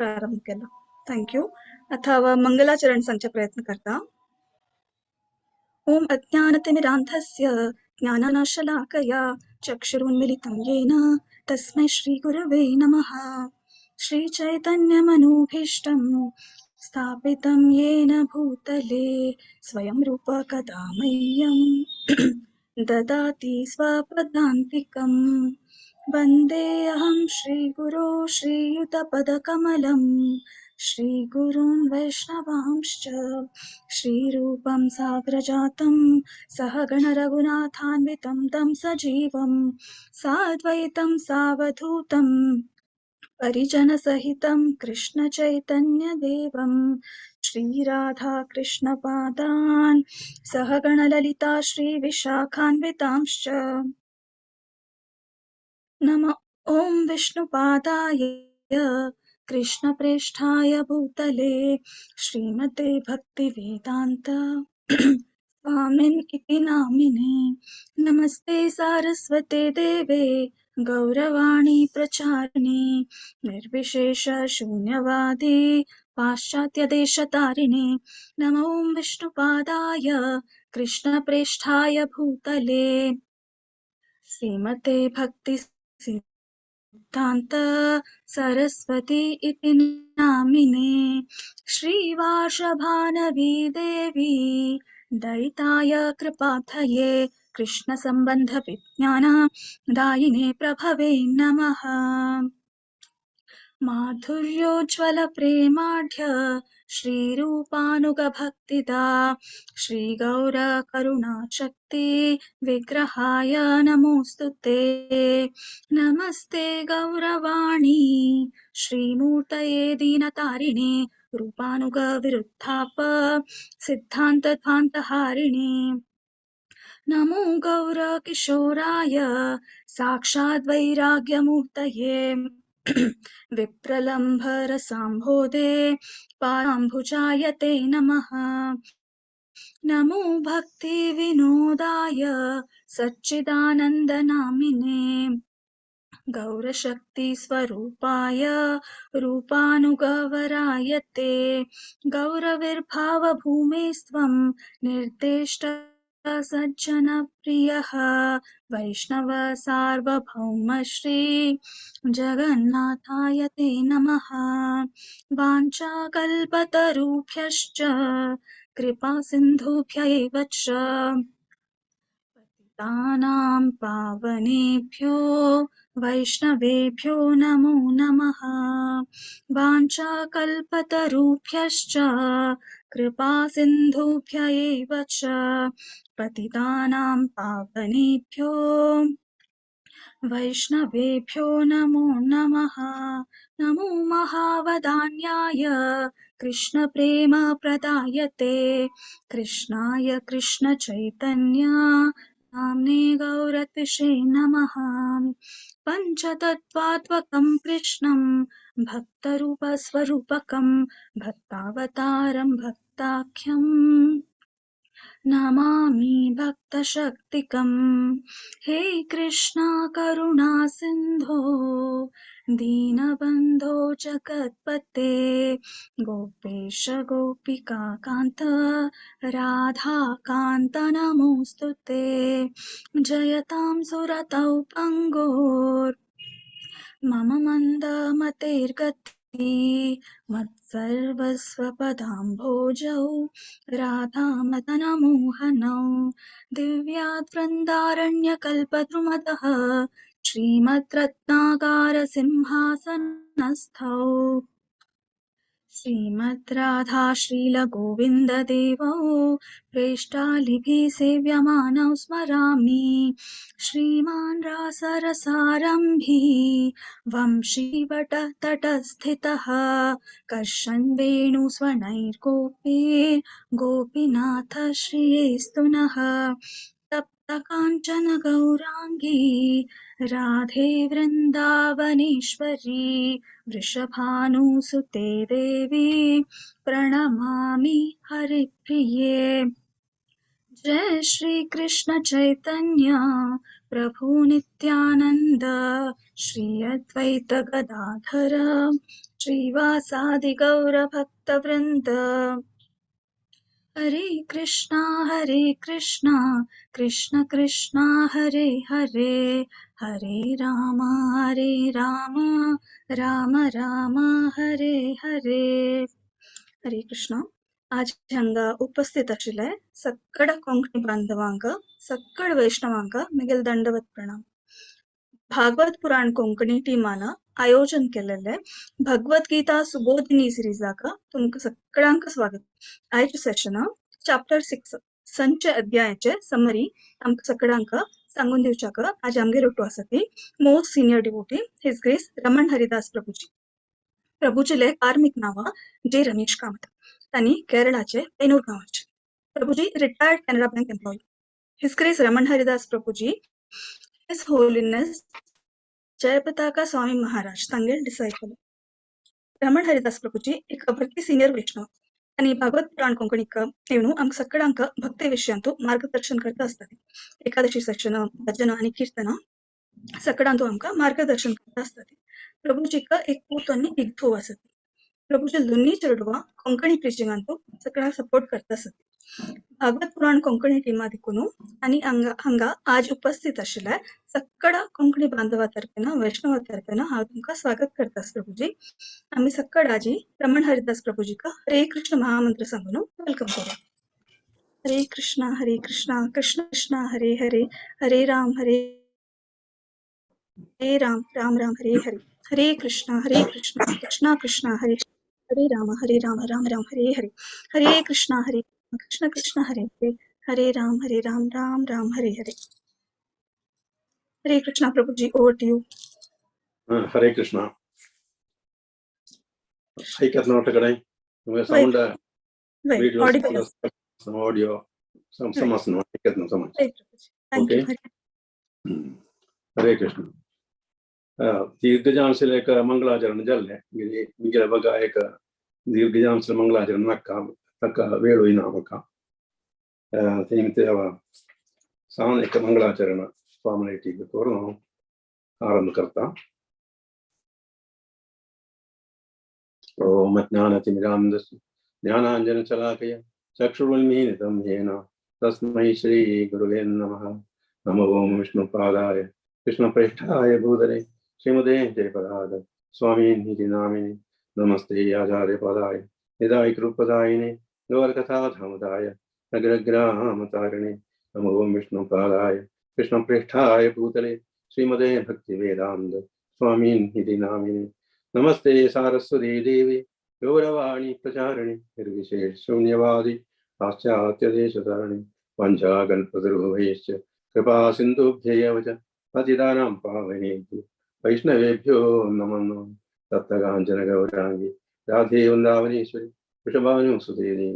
प्रारंभ केला। थँक्यू. आता मंगलाचरण संच प्रयत्न करता. ॐ अज्ञानतिमिरान्धस्य ज्ञानानाशलाकया चक्षुरुन्मिलितं येन तस्मै श्रीगुरवे नमः। श्रीचैतन्यमनोभीष्टं स्थापितं येन भूतले स्वयं रूप कदा मह्यं ददाति स्वपदान्तिकम्। वन्देऽहं श्रीगुरो श्रीयुतपदकमलं श्रीगुरून् वैष्णवांश्च श्रीरूपं साग्रजातं सहगण रघुनाथान्वितं तं सजीवं साद्वैतं सावधूतं परिजनसहितं कृष्णचैतन्यदेवं श्रीराधाकृष्णपादान् सहगणललिता श्रीविशाखान्वितांश्च नमः। ॐ विष्णुपादाय कृष्णप्रेष्ठाय भूतले श्रीमते भक्तिवेदान्त स्वामिन् इति नामिने। नमस्ते सारस्वते देवे गौरवाणी प्रचारिणे निर्विशेष शून्यवादी पाश्चात्यदेशतारिणे। नमो विष्णुपादाय कृष्णप्रेष्ठाय भूतले श्रीमते भक्ति सिद्धान्त सरस्वती इति नामिने। श्रीवार्षभानवी देवी दयिताय कृपार्थये कृष्णसम्बन्धविज्ञान दायिने प्रभवे नमः। माधुर्योज्ज्वलप्रेमाढ्य श्रीरूपानुगभक्तिदा श्रीगौरकरुणाशक्ति विग्रहाय नमोऽस्तुते। नमस्ते गौरवाणी श्रीमूर्तये दीनतारिणे रूपानुगविरुद्धाप सिद्धान्तध्वान्तहारिणे। नमो गौरकिशोराय साक्षाद्वैराग्यमूर्तये विप्रलम्भरसाम्भोदे पादाम्बुजाय ते नमः। नमो भक्तिविनोदाय सच्चिदानन्दनामिने गौरशक्तिस्वरूपाय रूपानुगवराय ते गौरविर्भावभूमेस्त्वं निर्दिष्ट सज्जनप्रियः वैष्णव सार्वभौम श्री जगन्नाथाय ते नमः। वाञ्छाकल्पतरुभ्यश्च कृपा सिन्धुभ्य एव च पतितानां पावनेभ्यो वैष्णवेभ्यो नमो नमः। वाञ्छाकल्पतरुभ्यश्च कृपा सिन्धुभ्य एव च पतितानां पावनेभ्यो वैष्णवेभ्यो नमो नमः। नमो महावदान्याय कृष्णप्रेमप्रदायते कृष्णाय कृष्णचैतन्य नाम्ने गौरतिषे नमः। पञ्चतत्त्वात्मकं कृष्णं भक्तरूपस्वरूपकं भक्तावतारं भक्ताख्यम् नमामि भक्तशक्तिकम्। हे कृष्णा करुणा सिन्धो दीनबन्धो जगत्पते गोपेश गोपिका कान्त राधाकान्त नमोऽस्तुते। जयतां सुरतौ पङ्गोर् मम मन्दमतेर्गति मत्सर्वस्वपदाम्भोजौ राधामदनमोहनौ दिव्याद्वृन्दारण्यकल्पद्रुमदः श्रीमद्रत्नागारसिंहासनस्थौ श्रीमद्राधा श्रीलगोविन्ददेवौ प्रेष्ठालिभिः सेव्यमानौ स्मरामि। श्रीमान् रासरसारम्भी वंशीवटतटस्थितः कर्षन् वेणुस्वनैर्गोपी गोपीनाथ श्रियेस्तु नः। तप्तकाञ्चन गौराङ्गी राधे वृन्दावनेश्वरी वृषभानुसुते देवी प्रणमामि हरिप्रिये। जय श्री कृष्ण चैतन्य प्रभु नित्यानंद श्री अद्वैत गदाधर श्रीवासादि गौर भक्त वृंद। हरे कृष्णा कृष्ण कृष्णा हरे हरे, हरे राम राम राम हरे हरे। हरे कृष्ण. आज हांगा उपस्थित आशिल्ले सक्कड कोंकणी बांधवांक, सक्कड वैष्णवांक मिगेल दंडवत प्रणाम. भागवत पुराण कोंकणी टीमान आयोजन केलेले भगवत गीता सुबोधिनी सिरीजाक तुमकां सगळ्यांक स्वागत. आयचे सेशन चॅप्टर 6 संच अध्यायाचे समरी आमकां सगळ्यांक सांगून दिवच्याक आज आमगेर उठू आसा ती most senior devotee his grace Raman Haridas प्रभुजी. प्रभुजीले कार्मिक नाव जे रमेश कामत. तांणी केरळाचे पेनूर गांवाचे. प्रभुजी retired Canara bank employee. His grace Raman Haridas प्रभुजी his holiness जयपताका Swami Maharaj तांगेल disciple. Raman Haridas प्रभुजी एक भक्ती सिनियर वैष्णव आणि भागवत पुराण कोंकणीक येवून आमकां सगळ्यांक भक्ती विशयांतू मार्गदर्शन करता आसतात. एकादशी सेशन भजन आणि कीर्तन सगळ्यांतू आमकां मार्गदर्शन करता आसतात. प्रभुजीक एक पूत आणि एक धूव आसत. प्रभुजी दोन्ही चेडवां कोंकणी प्रिचिंगांतू सगळ्यांक सपोर्ट करता आसत. भागवत पुराण कोंकणी टीमा देखून आणि हांगा आज उपस्थित आशिल्ल्या सगळ्या कोंकणी बांधवा तर्फेन वैष्णवा तर्फेन हांव तुमकां स्वागत करता प्रभुजी. आम्ही सगळ्या आजी रमण हरिदास प्रभुजीक हरे कृष्ण महामंत्र सांगून वेलकम करू. हरे कृष्ण कृष्ण कृष्ण हरे हरे, हरे राम राम राम हरे हरे, हरे कृष्ण कृष्ण कृष्ण हरे हरे राम राम राम हरे हरे, हरे कृष्ण कृष्ण हरे हरे, हरे राम राम हरे हरे. हरे कृष्ण प्रभुजी, ओवर टू यू. हरे कृष्ण. ऐकत नव्हतं कडे साऊंड व्हिडिओ ऑडिओ समजणं ऐकत नव्हतं समज. ओके. हरे कृष्ण. दीर्घजांसले एक मंगलाचरण जाल्ले मिगे बघा एक दीर्घजांसले मंगलाचरण नक्का वेळ होईना म्हाका ते सांग एक मंगलाचरण फॉर्मॅलिटी करून आरंभ करता. ओम ज्ञानतिमिरान्धस्य ज्ञानाञ्जनशलाकया चक्षुरुन्मीलितं येन तस्मै श्रीगुरुवे नमः. नमो ओम विष्णुपादाय कृष्णप्रेष्ठाय भूतले श्रीमते जयपदाय स्वामिनिधि नामिने नमस्ते आचार्यपदाय निदायकृपदायिने गौरकथाधामदाय नगरग्रामतारिणे. नमो ओम विष्णुपादाय कृष्णप्रेष्ठाय भूतले श्रीमते भक्तिवेदान्त स्वामिनिधि नामिने नमस्ते सारस्वती देवी गौरवाणी प्रचारिणे निर्विशेष शून्यवादी पाश्चात्यदेशधारिणे वंशाकल्पतरुभ्यश्च कृपा सिन्धुभ्यैव च पतितानां पावनेभ्यो वैष्णवेभ्यो नमो नमः. तप्तकाञ्चन गौराङ्गी राधे वृन्दावनेश्वरी वृषभानुसुते देवी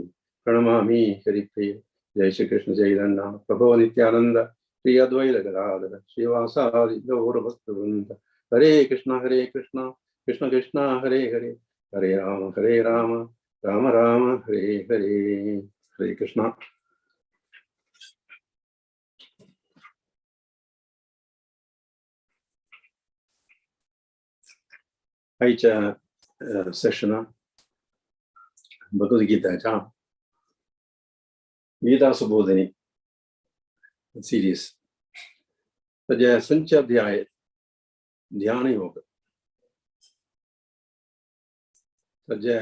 प्रणमामि हरिप्रिये. जय श्री कृष्ण चैतन्य प्रभो नित्यानंद श्री अद्वैत गदाधर श्रीवासादि गौर भक्तवृंद. हरे कृष्ण कृष्ण कृष्ण हरे हरे, हरे राम राम राम हरे हरे. हरे कृष्ण. आयच्या सेशना भगवद्गीताच्या गीता सुबोधिनी सिरीज ताजे संच अध्याय ध्यान योग ताजे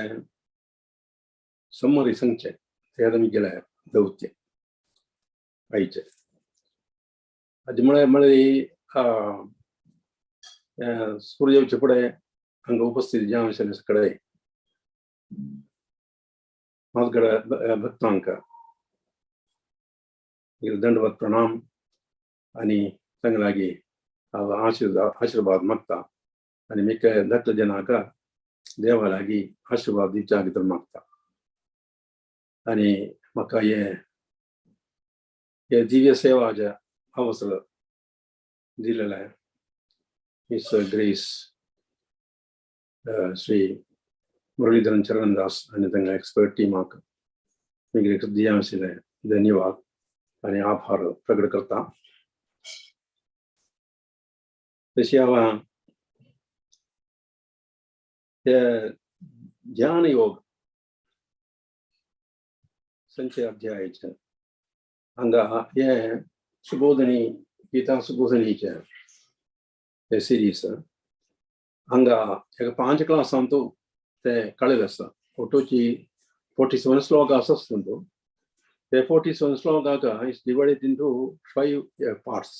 समरी संच तेदा मिगेले दौत्य आयचे आज मळी सूर्यचे पुढे हांगा उपस्थित जे आशिल्ले सगळे म्हाजगडे भक्तांक दंडवत प्रणाम आणि तांगे लागीं आशीर्वाद मागता आणि मिके दत्त जनाक देवा लागीं आशीर्वाद दिवच्या भितर मागता. आणि म्हाका हे दिव्य सेवा जे अवसर दिलेले हिज ग्रेस श्री मुरलीधरन चरणदास आणि तांच्या एक्सपर्ट टीमाक मिगे दिया आशिल्ले धन्यवाद आणि आभार प्रकट करता. तस्यावा ध्यान योग संचय अध्याय च हंगा ये सुबोधनी गीता सुबोधनी च ये सीरीज हंगा एक 5 क्लास अंतु ते कळिलस ಒಟ್ಟುಚಿ 47 slokas वस्तुंतु the 47 slokas is divided into 5 parts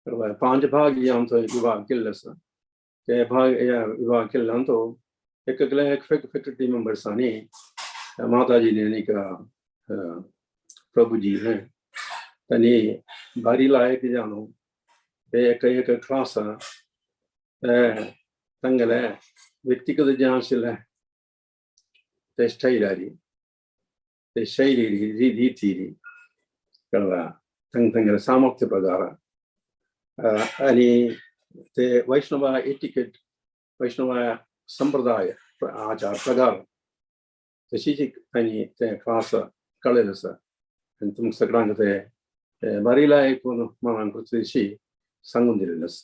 5 भाग यांतो विभाग केलस ते भाग या विभाग केलंतो एक फैकल्टी मेंबर्स आनी माताजी ने निका प्रभु जी हैं तनी बारी लायक जानो एक क्लास तंगले व्यक्तिगत ज्ञान से ते शैली रीति कलवा तंगले सामर्थ्य प्रकार अनि ते वैष्णव एटिकेट वैष्णव संप्रदाय आचार प्रकार तशी आणि ते क्लास कळेलस आणि तुम सगळ्यांना ते बारीला एक मनान कृतीशी सांगून दिलेलस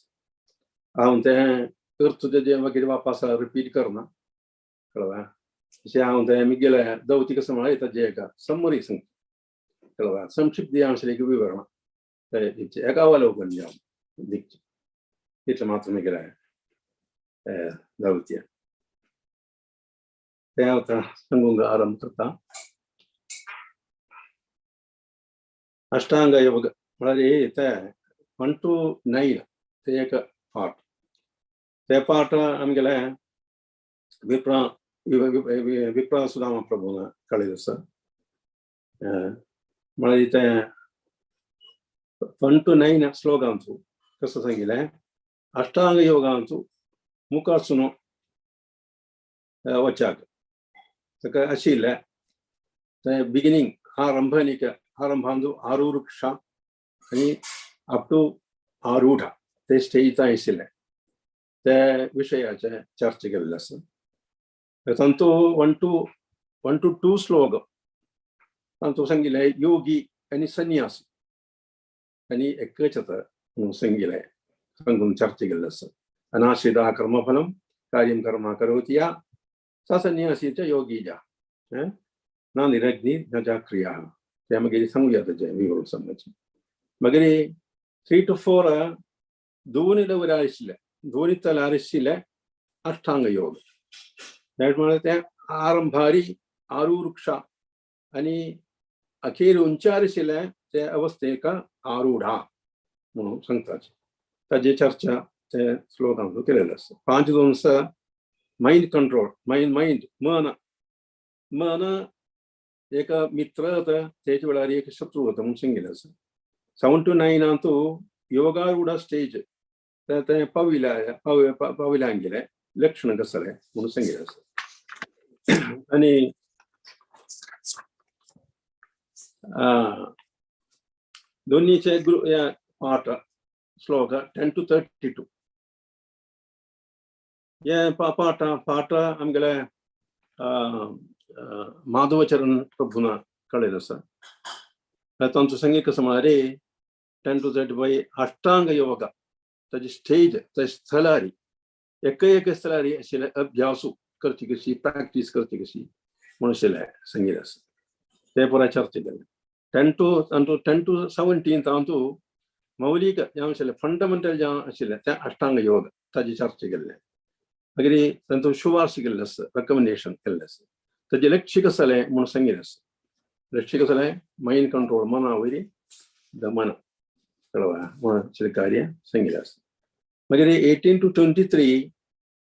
हांव ते तुझे जे वगैरे वापस रिपीट करना कळवा अशें हांव ते मिगेले दौतीक समाज ताजे एका समरी सांग कळवा संक्षिप्त अंशलेक विवरण ते एका अवलोकन जाव दिक्चे इतले मात्र मिगेले दौत्य ते आता सांगूंक आरंभ करता अष्टांग योग म्हळ्यार ते 1 to 9 ते एक पाठ ते पाठ आमगेले विप्रा सुदामा प्रभून कळिलस म्हळ्यार ते 1 to 9 श्लोकांचो कसं सांगितले अष्टांग योगांचो मुखारसून वचाक ताका आशिल्ले ते बिगिनिंग आरंभांचो आरूढ आणि अप टू आरूढ ते स्टेज आशिल्ले ते विशयाचे चर्चा केल्ले आसा तांतू 1 to 2 श्लोक तांतू सांगिल्ले योगी आणि संन्यासी आणि एकचत सांगिल्ले सांगून चर्चा केल्ले आसा अनाश्रिता कर्मफलम कार्यं कर्म करोति या सा संन्यासी च योगी जा ना निरग्नि न जा क्रिया ते मागीर सांगुया तेजे विवरण समज मागीर 3 to 4 दोन लेवल आशिल्ले दोन तलार आशिल्ले अष्टांग योग म्हळ्यार ते आरंभारी आरूढ आणि अखेर उंचार आशिल्ले ते अवस्थेक आरूढा म्हणून सांगतात ताजे चर्चा ते श्लोकांतून केलेले आसा 5 2 माइंड कंट्रोल माइंड मन एक मित्र होता तेचे वेळार एक शत्रू होता म्हणून सांगिल्लें आसा 7 to 9 अंतू योगारूढ स्टेज ते पाविल्यान गेले लक्षण कसले म्हणून सांगिल्लें आसा आणि दोन्हीचे पाठ श्लोक 10 to 32 ये पाठ आमगेले माधवचरण प्रभून कळिल्लो आसा तांचो सांगे कसं म्हळ्यार 10 to 35 अष्टांग योग ताजी स्टेज ते स्थलारी एक स्थलारी आशिल्ले अभ्यासू करची कशी प्रॅक्टीस करची कशी म्हणून आशिल्ले सांगिल्लें आसा ते पुराय चर्चा केले 10 to 17 तांतू मौलिक जे आशिल्ले फंडमेंटल जे आशिल्ले ते अष्टांग योग ताजी चर्चा केल्ले मागीर तांतू शुभार्श केल्ले आसा रेकमेंडेशन केल्ले आसा ताजे लक्ष्य कसले म्हणून सांगिल्लें आसा लक्ष्य कसले माइंड कंट्रोल मना वयली दमन कळवा म्हणून कार्य सांगिल्लें आसा मागीर 18 to 23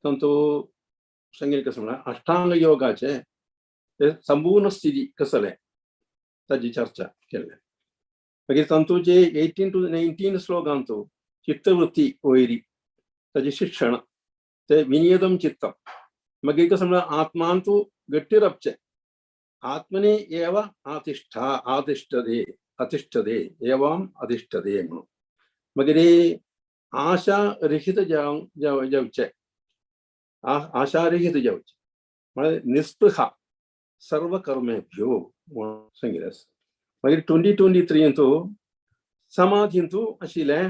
तांतू सांगिल्लें कसं म्हळ्यार अष्टांग योगाचे ते संपूर्ण स्थिती कसले ताजी चर्चा केल्ले मागीर तांतूचे 18 to 19 श्लोकांतू चित्तवृत्ती वयरी ताजे शिक्षण ते विनियदम चित्तम मागीर कसं म्हळ्यार आत्मांतू गट्टी रपचे आत्मने एव अतिष्ठते एवं अधिष्ठते म्हणून मागीर आशा रहित जावचे आशा रहित जावचे म्हळ्यार निस्पृहा सर्व कर्मेभ्यो म्हणून सांगिल्लें आसा मागीर 20-23 समाधींतू आशिल्ले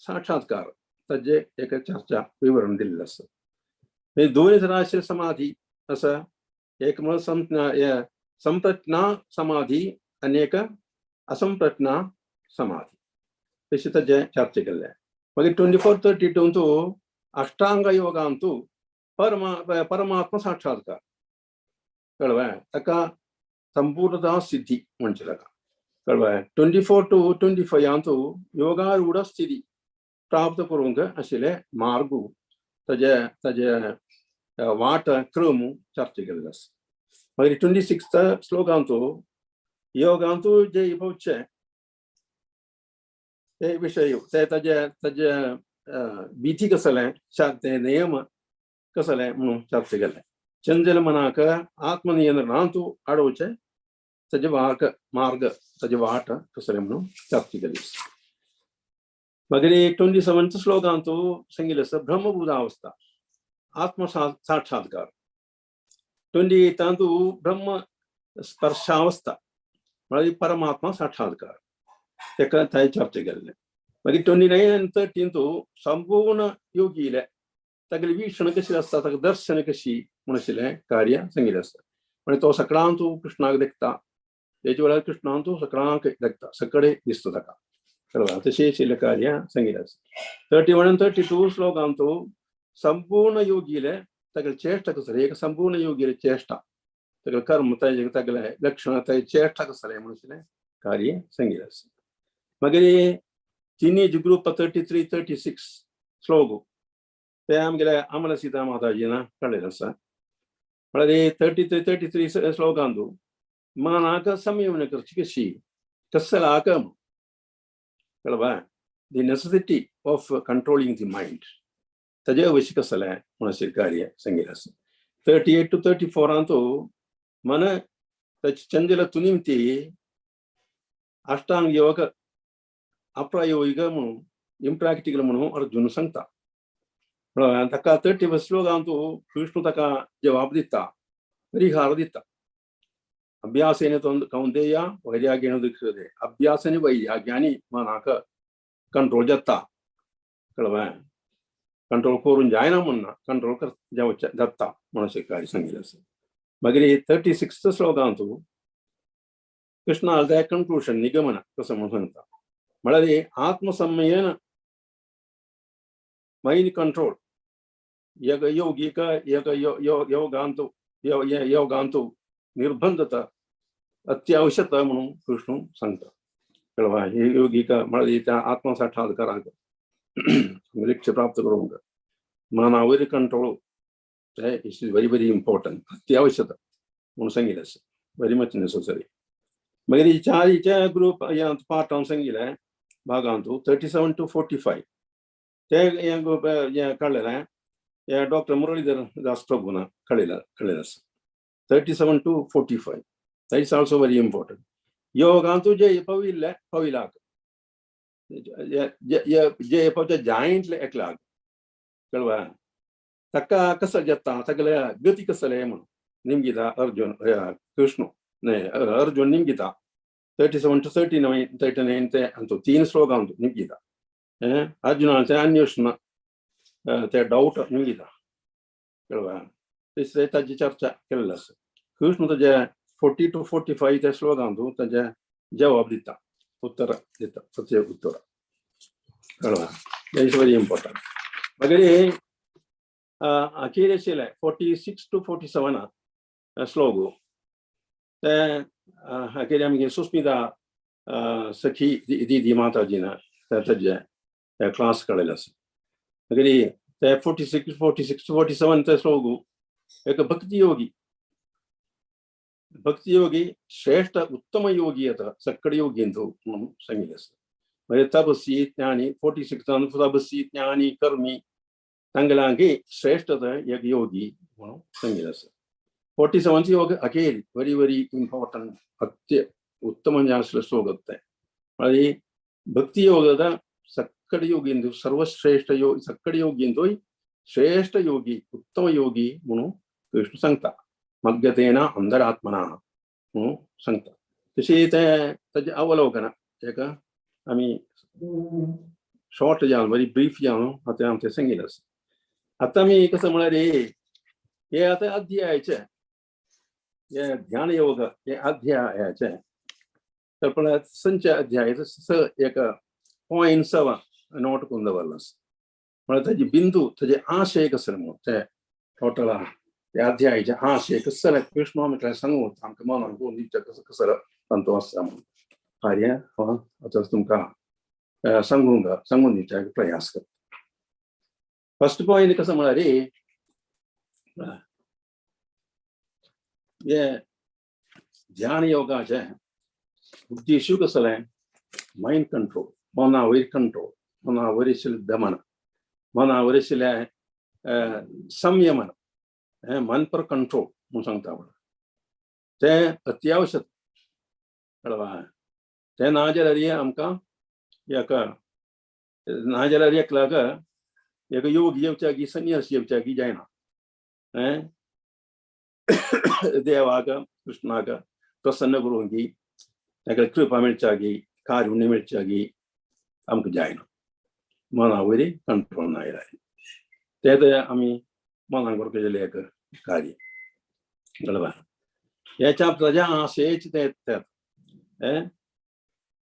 साक्षात्कार ताजे एक चर्चा विवरण दिलेलं असतं. हे दोन्ही तरांचे समाधी असं एक म्हणजे संप्रज्ञा समाधी आणि एक असंप्रज्ञा समाधी तशी ताजे चर्चा केल्ले. मागीर 24-32 तो अष्टांग योगांतू परमात्मा साक्षात्कार कळवा ताका संपूर्णता सिद्धी म्हणजे ताका कळवा. 24 to 25 अंतू योगारूढ स्थिती प्राप्त करूंक आशिल्ले मार्ग ताजे ताजे वाट क्रम चर्चा केल्लो आसा. मागीर 26 श्लोकांतू योगांतू जे इपोवचे ते विषय ते ताजे ताजे विधी कसले ते नियम कसले म्हणून चर्चा केले. चंचल मनाक आत्मनियंत्रणांतू आडोवचे ताजे मार्ग ताजे वाट कसले म्हणून चर्चा केली. मागीर 27 श्लोकांतू सांगिल्लें आसा ब्रह्मभूतावस्था आत्म साक्षात्कार. 28 ब्रह्म स्पर्शावस्था म्हळ्यार परमात्मा साक्षात्कार तेका थंय चर्चा केल्लें. मागीर 29 and 30 संपूर्ण योगीले तागेली वीक्षण कशी आसता ताका दर्शन कशी म्हूण आशिल्लें कार्य सांगिल्लें आसता. म्हणजे तो सकाळांतू कृष्णाक देखता तेजे वेळार कृष्णांतू सकाळांक देखता सकळे दिसता ताका कळवा तशी आशिल्लें कार्य सांगिल्लें आसता. 31 and 32 श्लोकांतू संपूर्ण योगीले तागेली चेष्टा कसली एक संपूर्ण योगीले चेष्टा तागेलें कर्म तागेलें लक्षण तागेली चेष्टा कसलें म्हूण आशिल्लें कार्य सांगिल्लें आसता. मागीर टिनेज ग्रुप 33-36 श्लोक ते आमगेले अमला सीता माताजीन काडलेले आसा. म्हळ्यार 33 श्लोकांतू मनाक संयमन करची कशी कसलाक कळवा the necessity of controlling the mind ताजे अवश्य कसलें म्हूण आशिल्लें कार्य सांगिल्लें आसा. 38 to 34 अंतू मन ताची चंचल तुनिमती अष्टांग योग अप्रायोगिक म्हणून इम्प्रॅक्टिकल म्हणून अर्जुन सांगता. ताका 30 श्लोकांतू कृष्ण ताका जवाब दिता परिहार दिता. अभ्यासेन कौंतेय वैराग्येन दीक्षते अभ्यासाने वैराग्याने मनाक कंट्रोल जाता कळवा कंट्रोल करून जायना म्हणना कंट्रोल जाता म्हणून कार्य सांगिल्लें आसा. मागीर 36 श्लोकांतू कृष्ण कन्क्लूशन निगमन कसं म्हणून सांगता. म्हळ्यार आत्मसंयन माइंड कंट्रोल एक योगिक एक योगांतू निर्बंधता अत्यावश्यकता म्हणून कृष्ण सांगता कळवा. हे योगिक म्हळ्यार त्या आत्मसाक्षात्काराक लक्ष्य प्राप्त करूंक मनावयर कंट्रोल इज व्हेरी इम्पॉर्टंट अत्यावश्यक म्हणून सांगिल्लें आसा व्हेरी मच नेसेसरी. मागीर चारीच्या ग्रुप पार्टान सांगिल्लें भागांतू 37 to 45 ते काडलेलें डॉक्टर मुरलीधर दास प्रभून काडलेलें आसा. 37 to 45 that is also very important. योगांतू जे पविल्ले पविलाक जे पवचे जायंटले एकलाक कळवा ताका कसं जाता तागेले गती कसले म्हणून निमगिता अर्जुन कृष्ण न्हय अर्जुन निमगिता 37 to 39 ते अंतू 3 श्लोकांतू निमगिता अर्जुनाचे अन्वेषण ते डाऊट निमगिता कळवा तिसरे ताची चर्चा केल्ली आसा. कृष्ण ताजे 40 to 45 ते श्लोकांतू ताजे जवाब दिता उत्तर दिता प्रत्येक उत्तर कळवा दॅट इज व्हेरी इम्पॉर्टंट. मागीर अखेर आशिल्ले 46 to 47 श्लोक ते अखेर आमगे सुस्मिता सखी दीदी माताजीन ताजे क्लास काडलेले आसा. मागीर ते 46 to 47 ते श्लोक एक भक्ति योगी श्रेष्ठ उत्तम योगी आता सक्कड योगी म्हणून सांगिल्लें आसा. मागीर तपस्वी ज्ञानी 46 तपस्वी ज्ञानी कर्मी तांगेलांगी श्रेष्ठता एक योगी म्हणून सांगिल्लें आसा. 47 योग अखेर व्हेरी इम्पॉर्टंट अत्य उत्तम आसले श्लोक ते म्हळ्यार भक्ती योगदा सक्कड योगी सर्वश्रेष्ठ योगी सक्कड योगी श्रेष्ठ योगी उत्तम योगी म्हणून कृष्ण सांगता. मग्गतेन अंतरात्मना म्हणून सांगता. तशी ते ताजे अवलोकन एक आमी शॉर्ट जाऊं वेरी ब्रीफ जाऊं आता आमचे संगीलस आता मी कसं म्हणा रे हे आता अध्यायाचे हे ध्यान योग हे अध्यायाचे तर पण संच अध्यायाचं स एक पॉइंट सवा नोट करून दवरलास म्हणजे त्याची बिंदू त्याचे आशय कसं मग ते टोटल त्या अध्यायाचे आशय कसं कृष्ण म्हटलं सांगू आमच्या मनात कोण कसं कसं सांगतो असं म्हणून कार्य आता तुमका सांगून दिवचा प्रयास कर फर्स्ट पॉइंट कसं म्हणा रे ये ध्यान योगाचे उद्देश कसं आहे माइंड कंट्रोल मनावरील कंट्रोल मनावरील दमन मनावरील संयमन मन पर कंट्रोल म्हणून सांगता ते अत्यावश्यक कळवा ते ना जाल्यार आमकां एक ना जाल्यार एकल्याक एक योग येवच्याकी संन्यास येवच्याकी जायना देवाक कृष्णाक प्रसन्न करूंकी ताका कृपा मेळच्याकी कारुण्य मेळच्याकी आमकां जायना मना वयली कंट्रोल ना आयला ते आमी मनाक बरो केलेलें एक कार्य कळवा ह्याच्या प्रजा आशेच ते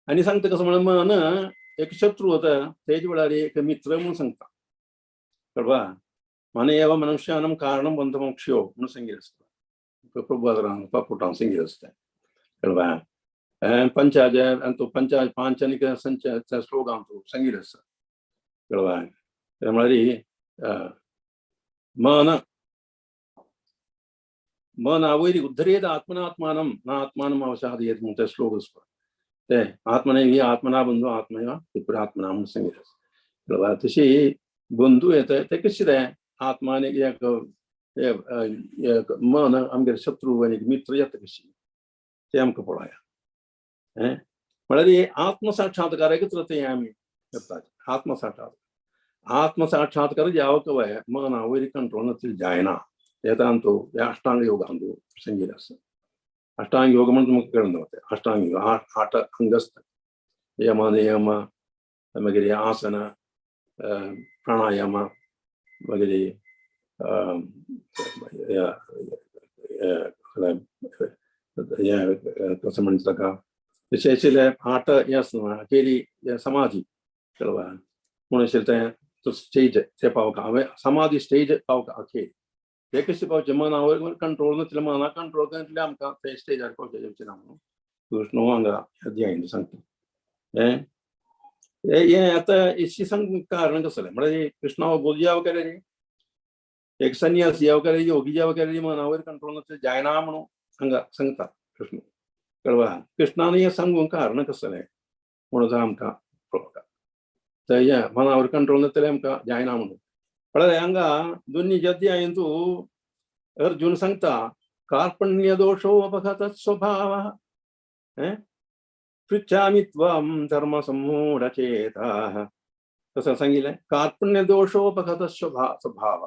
आनी सांगता कसं म्हणून मन एक शत्रू होता तेच वेळार एक मित्र म्हणून सांगता कळवा मन एव मनुष्यानं कारणं बंधमोक्षयो म्हणून सांगितलें आसता प्रभुपादान पापुटान सांगितलें आसता कळवा पंचाज पांचनिक संच श्लोकान तो सांगितलें आसता कळवा म्हळ्यार मन आवयरी उद्धरेद आत्मनात्मानं ना आत्मानं अवसादयेत म्हणून ते श्लोक आसता ते आत्मने ही आत्मना बंधू आत्मया त्रिपुरात्मना म्हणून सांगितलें कळवा तशी बंधू येता ते कशें ते आत्माने एक मन आमगेर शत्रू आनी मित्र येता कशी ते आमकां पळया म्हळ्यार आत्मसाक्षात्काराक ते आमी करतात आत्मसाक्षात्कार जावक वय मना वयरी कंट्रोल जायना येता तो अष्टांग योगान सांगितलें आसा अष्टांग योग म्हणून तुमकां कळना वता अष्टांग योग 8 अंग आसता यम नियम मागीर आसन प्राणायाम मागीर कसं म्हणटा ताका तशें 8 हें आसना केली समाधी कळवा म्हणून ते स्टेज ते पावका हांवें समाधी स्टेज पावका अखेर ते कशें पावचें मनावर कंट्रोल नासलें मना कंट्रोल करतले आमकां ते स्टेजार पावचें ना म्हणून कृष्ण हांगा अध्यायान सांगता हें आतां हेची सांग कारण कसलें म्हळ्यार कृष्णा बोलया वगैरे एक संन्यासी वगैरे योगी वगैरे मनावर कंट्रोल नासलें जायना म्हणून हांगा सांगता कृष्ण कळवा कृष्णान हें सांगूंक कारण कसलें म्हणून आमकां कळटा तर हें मनावर कंट्रोल नासलें आमकां जायना म्हणून म्हळ्यार हांगा दोनी अध्यायान तूं अर्जुन सांगता कार्पण्य दोषो अपघात स्वभावः पृच्छामि त्वां धर्म सम्मूढचेताः कसं सांगितलें कार्पण्य दोषो अपघात स्वभाव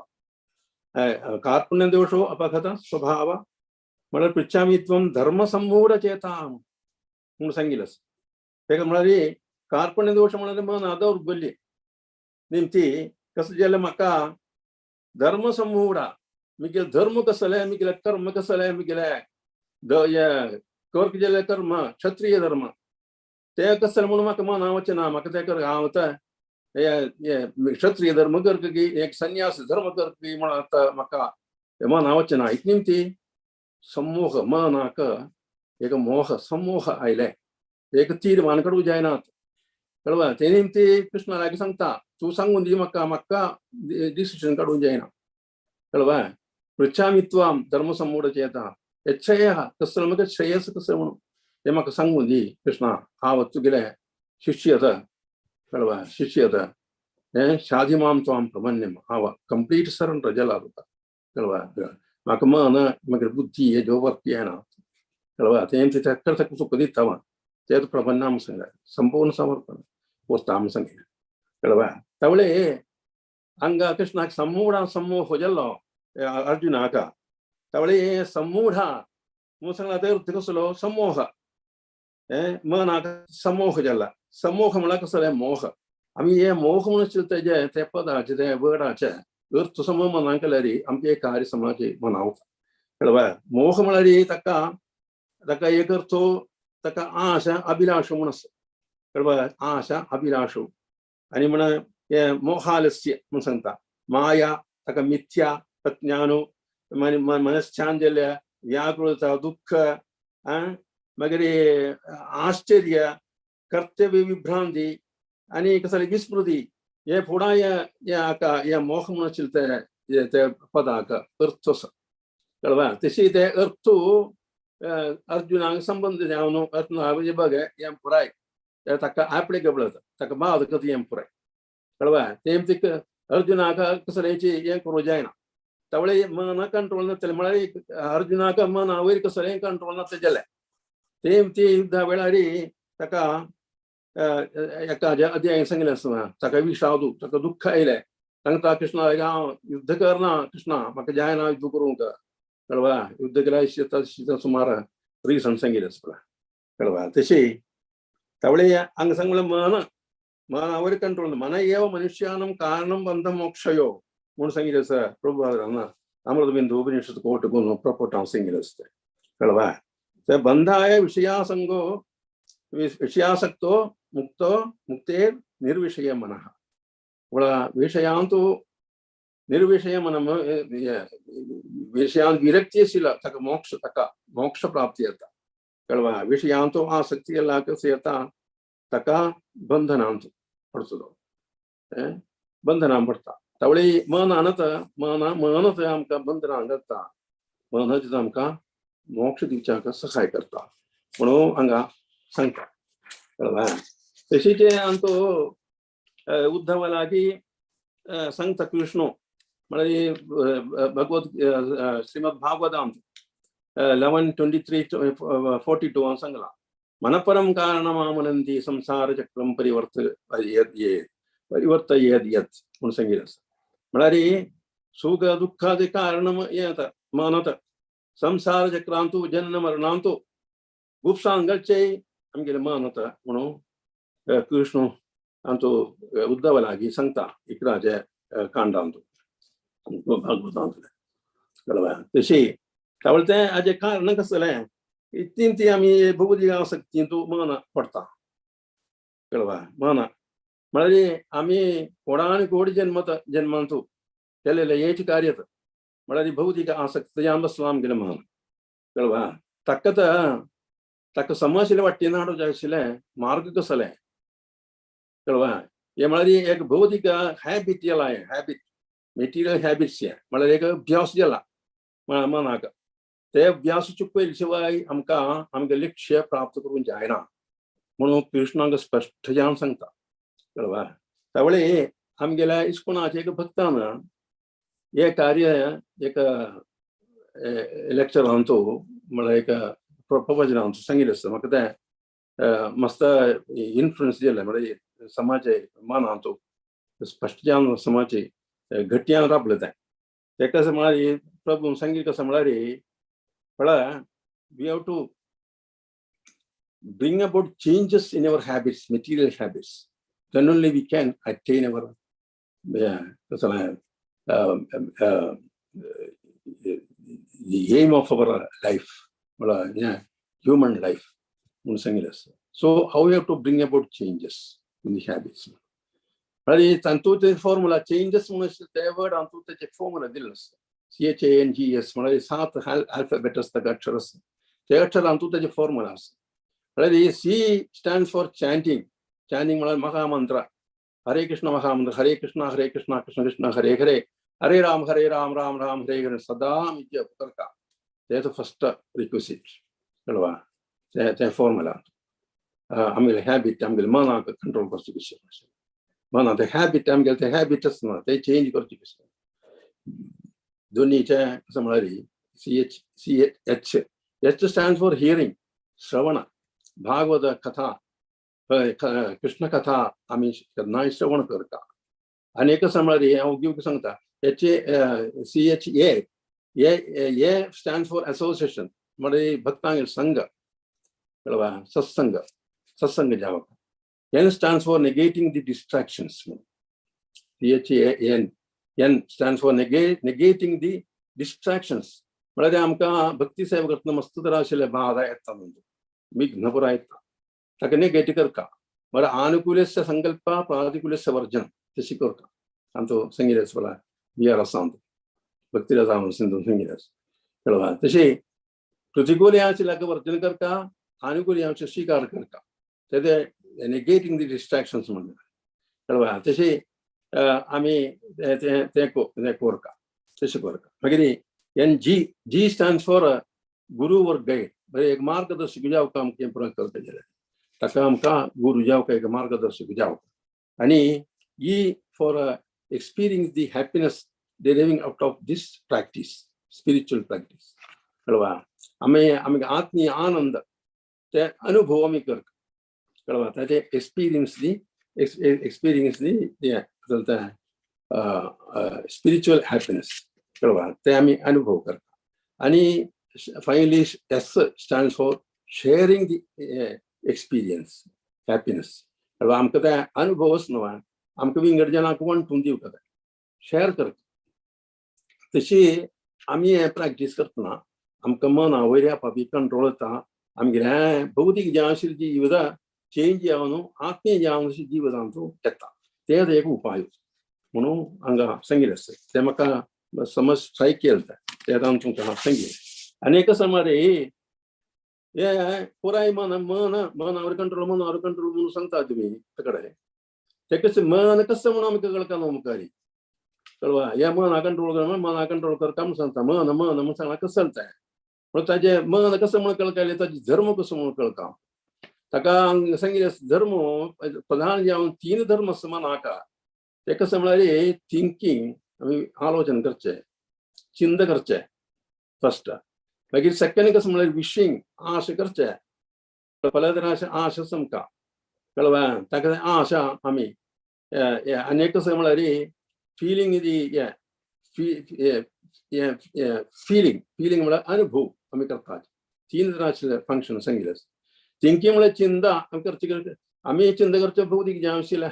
कार्पण्य दोषो अपघात स्वभाव म्हळ्यार पृच्छामि त्वं धर्म सम्मूढचेताः म्हणून सांगितलें तेका म्हळ्यार कार्पण्य दोष म्हळ्यार मन दौर्बल्य निमती कसं जाल्यार म्हाका धर्म सम्मूढा मिगे धर्म कसले मिगे कर्म कसले मिगे कर्क जाल्यार कर्म क्षत्रिय धर्म ते कसले म्हणून म्हाका मना वचना म्हाका ते कर हांव क्षत्रिय धर्म करकी एक संन्यास धर्म करकी म्हणून आतां म्हाका मना वचना हित निमती सम्मोह मनाक एक मोह सम्मोह आयले एक तीर्मान काडूं जायनात कळवा ते निमती कृष्ण लागी सांगता तूं सांगून दी म्हाका डिसिजन काडूं जायना कळवा पृच्छामि त्वां धर्म सम्मूढचेताः श्रेयः कसं म्हाका श्रेयस कसं म्हणून ते म्हाका सांगून दी कृष्णा हांव तुगेले शिष्य आसा कळवा शिष्य आसा शाधी माम त्वां प्रपन्नम हांव कंप्लीट सरेंडर जाला तुका कळवा म्हाका मन मागीर बुद्धी हे जो वर्क येना कळवा तेंचे चक्कर सुख दिता ते प्रपन्नाम सांगता संपूर्ण समर्पण वस्ताम सांगितलें कळवा तावळे हांगा कृष्णाक सम्मोह जाल्लो अर्जुनाक तावळे सम्मूढा म्हणून सांगला ते अर्थ कसलो सम्मोह मनाक सम्मोह जाला सम्मोह म्हळ्यार कसलें मोह आम्ही हे मोह म्हणून तेजे ते पदाचे ते वर्डाचे अर्थ समज मनाक केल्यारी आमचे एक कार्य समाजे मनावता कळवा मोह म्हळ्यार ताका एक अर्थ ताका आशा अभिलाष म्हणून आसा कळवा आशा अभिलाष आनी म्हण हे मोहालस्य म्हणून सांगता माया ताका मिथ्या प्रज्ञानो मनश्चांचल्य व्याकुळता दुःख मागीर आश्चर्य कर्तव्य विभ्रांती आणि कसले विस्मृती हे फुडा या मोह म्हणून ते पदाक अर्थ आसा कळवा तशी ते अर्थ अर्जुनाक संबंधित अर्थ बघ हें पुराय ताका एप्लिकेबल ताका बाद कथी हें पुराय कळवा ते अर्जुनाक कसलेची हें करूं जायना तवळे मन कंट्रोल नासलें म्हळ्यार अर्जुनाक मना वयर कसलें कंट्रोल नासलें जालें ते युद्धा वेळार ताका एका अध्यायान सांगिल्लें आसता ताका विषादू ताका दुःख आयलें सांगता कृष्णा हांव युद्ध करना कृष्णा म्हाका जायना युद्ध करूंक कळवा युद्ध केल्यार सुमार रिसन सांगिल्लें आसता कळवा तशी तवळे हांगा सांगलें मना वयर कंट्रोल मन एव मनुष्यानं कारणं बंध मोक्षयो म्हणून सांगिल्लें आसा प्रभू अमृतबिंदू उपनिषद कोट करून प्रपोट हांव सांगिल्लें आसता कळवा ते बंधाय विषयासंगो विषयासक्तो मुक्तो मुक्तेर निर्विषय मनः म्हणल्यार विषयांतू निर्विषय मन विषयांत विरक्ती आशिल्लो ताका मोक्ष प्राप्ती जाता कळवा विषयांतू आसक्ती कशें येता ताका बंधनांत पडटलो बंधनांत पडटा तवळी मनत आमकां बंधनांत घालता मनच आमकां मोक्ष दिवच्याक सहाय करता म्हणून हांगा सांगता कळवा तशीचे आमचो उद्धव लागी सांगता कृष्ण म्हळ्यार भगवत श्रीमद भागवतांत 11:23-42 सांगला मनपरम कारणमामनंती संसार चक्रम परिवर्तयेत यत् म्हणून सांगिल्लें आसा म्हळ्यार सुख दुःखाचें कारण येता मनत संसार चक्रांतू जन्म मरणांतू गुप्सान घालचें आमगेलें मनत म्हणून कृष्ण आमचो उद्धव लागी सांगता इकराचे कांडांत भागवतांत कळवा तशी त्यावेळी ते हाजे कारण कसलें ती आमी भगवती आसक्तींतू मन पडता कळवा मन म्हळ्यार आमी कोणान कोडी जन्मांतू केलेले हेच कार्यत म्हळ्यार भौतिक आसक्तीच्या बसलो आमगेलें मन कळवा ताका समशिल्लें वाटेन हाडूंक जाय आशिल्लें मार्ग कसले कळवा हे म्हळ्यार एक भौतिक हॅबिट जाला हॅबिट मेटिरियल हॅबिट्स म्हळ्यार एक अभ्यास जाला मनाक ते अभ्यास चुकयले शिवाय आमकां आमगे लक्ष्य प्राप्त करूंक जायना म्हणून कृष्णाक स्पश्ट जावन सांगता कळवा त्यावेळी आमगेल्या इस्कोनाचे एक भक्तान हे कार्य एक लेक्चरांतू म्हळ्यार एक प्रवचनांतू सांगिल्लें आसता म्हाका तें मस्त इन्फ्लुएन्स दिलें म्हळ्यार समाजे मनांतू स्पश्ट जावन समाजे घट्यान राबलें तें कशें म्हळ्यार प्रभून सांगिल्लें कशें म्हळ्यार we have to bring about changes in our habits, material habits. Then only we can attain our the aim of our life, human life. So how we have to bring about changes in the habits? Tantu the formula changes the word antu the formula dillas. CHANGS म्हळ्यार 7 alphabet आसता अक्षर आसता ते अक्षरांतू तेजे formula आसा म्हळ्यार C stands for chanting म्हळ्यार महामंत्र हरे कृष्ण महामंत्र हरे कृष्ण कृष्ण कृष्ण हरे हरे हरे राम राम राम हरे हरे सदा आमी जप करता तेच फर्स्ट रिक्विजिट कळवा ते फॉर्मुला आमगेले हॅबिट आमगेले मनाक कंट्रोल करचे कशें मना ते हॅबिट आमगेले ते हॅबिट आसना ते चेंज करचे कशें दोन्हीचे असं म्हळ्यार CH stands for hearing श्रवण भागवत कथा कृष्ण कथा आम्ही केन्नाय श्रवण करता आनी एक असं म्हळ्यार हांव घेवंक सांगता हेचे CHA हे stands for association म्हळ्यार भक्तांगेर संघ कळवा सत्संग जावप N stands for negating the distractions. THAN. N stands for negating the distractions. म्हळ्यार आमकां भक्ती सेवा करतना मस्त तरा आशिल्ले बाधा येता म्हणजे विघ्न पुराय येता ताका नेगेट करता म्हळ्यार अनुकूलस्य संकल्प प्रतिकूलस्य वर्जन तशी करता आमचो संगीत बोला बिहार आसाम भक्तीराज सिंधू संगीत कळवा तशी प्रतिकूल आशिल्ल्याक वर्जन करता अनुकूल यांचे स्वीकार करता ते नेगेटिंग दी डिस्ट्रॅक्शन्स म्हणटा कळवा तशी आमी ते करता तशें करता मागीर G stands for Guru or guide. बरे एक मार्गदर्शक जावपाक आमकां प्रयत्न करता गेले ताका आमकां गुरु जावपाक एक मार्गदर्शक जावपाक आनी E for experiencing the happiness deriving out of this practice, spiritual practice. कळवा आमी आत्मीय आनंद ते अनुभव आमी करता कळवा ताचे एक्सपिरियन्स दी स्पिरिच्युअल हॅपीनेस कळवा ते आमी अनुभव करता आनी finally S stands for sharing the experience happiness कळवा आमकां ते अनुभवच न्हू आमकां विंगडजनाक वांटून दिवता ते शेअर करता तशी आमी हे प्रॅक्टीस करतना आमकां मना वयल्या आपापली कंट्रोल जाता आमगेलें भौतीक जें आशिल्लें जिविता चेंज जावन आत्मीय जावन अशी जिवीत आमचो येता तेच एक उपाय म्हणून हांगा सांगिल्लें आसा तें म्हाका समज स्ट्रायक केलें तें आतां तुमकां सांगिल्लें अनेक समारे हे पुराय मनावर कंट्रोल म्हणून सांगता तुमी तेकडे ते कशें मन कसं म्हणून आमकां कळटा न्हू मुखारी कळवा हे मना कंट्रोल कर मना कंट्रोल करता म्हणून सांगता मन म्हणून सांगला कसं चलता म्हणून ताजें मन कसं म्हणून कळटा ताजी धर्म कसो म्हणून कळटा ताका सांगिल्लें धर्म प्रधान जावन 3 धर्म मनाका ते कसं म्हळ्यार थिंकींग आमी आलोचन करचें चिंत करचें फर्स्ट मागीर सेकंड कसं म्हळ्यार विशींग आश करचें फलदार आश समका कळवा ताका आशा आमी आनी कसं म्हळ्यार फिलींग फिलींग म्हळ्यार अनुभव आमी करतात 3 तरांचे फंक्शन सांगिल्लें थिंकींग म्हळ्यार चिंता आमी करचें आमी चिंत करचें भौतीक जें आशिल्लें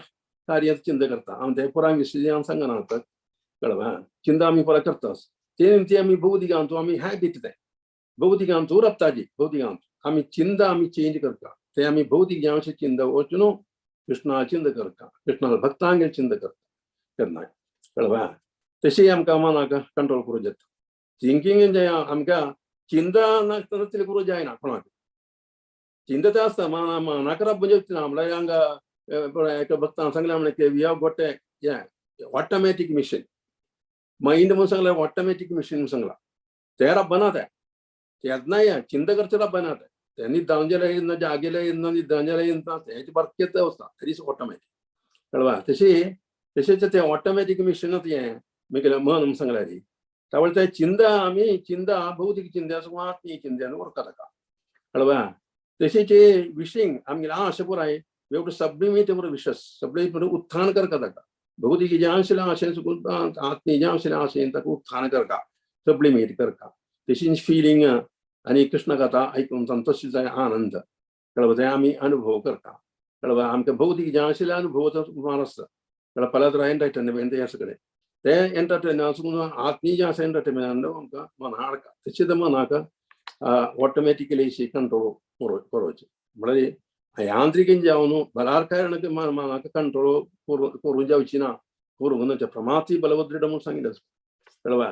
कार्य चिंत करता हांव ते पुराय विशय हांव सांगना कळवा चिंता आमी पुराय करताच ते आमी भौतिकांचो आमी हॅबिट ते भौतिकांचो रप्ताची भौतिकांचो आमी चिंता आमी चेंज करता ते आमी भौतीक जें अशें चिंता वचून कृष्णा चिंत करता कृष्णा भक्तांगेर चिंत करता केन्ना कळवा तशी आमकां मनाक कंट्रोल करूं जाता थिंकींग जें आमकां चिंता नासतना करूं जायना कोणाक चिंता ते आसता मनाक रब्ब जेवचना म्हळ्यार हांगा एका भक्तान सांगलें म्हणे we have got a automatic machine mind म्हणून सांगलें ऑटोमॅटीक मिशीन म्हणून सांगला ते रब्बना तेन्ना चिंता करचें रब्बना ते न्हिदांजेले येना जागेले येना न्हिदांजेले येना तेची बरकेत वचता दॅट इज ऑटोमॅटीक कळवा तशेंच ते ऑटोमॅटीक मिशीनच हें म्हगेलें मन म्हणून सांगल्यार त्या वेळार ते चिंता आमी चिंता भौतीक चिंत्याचो आत्मीय चिंत्यान उरता ताका कळवा तशेंच विशींग आमगेलें आश पुराय एवढं सबलिमेट विशस सबलिमेट उत्थान करता ताका भौतीक जें आशिल्लें आशेन सुकून आत्मीय जें आशिल्लें आशेन ताका उत्थान करता सबलिमेट करता तशीच फिलींग आनी कृष्ण कथा आयकून संतोश जाय आनंद कळवा ते आमी अनुभव करता कळवा आमकां भौतीक जें आशिल्लें अनुभवाचो सुमार आसता कळवा पलातरा एंटरटेनमेंट हें सगळें ते एंटरटेनमेंट सुकून आत्मीय जें आसा एंटरटेनमेंट आमकां मना हाडटा तशेंच मनाक ऑटोमॅटिकली अशी कंट्रोल करचें म्हळ्यार ಯಾಂತ್ರಿಕನ್ जावन बलात्कारानक मनाक कंट्रोल करूं जावची ना करूंक ना प्रमाती बलभद्र म्हणून सांगिल्लें कळवा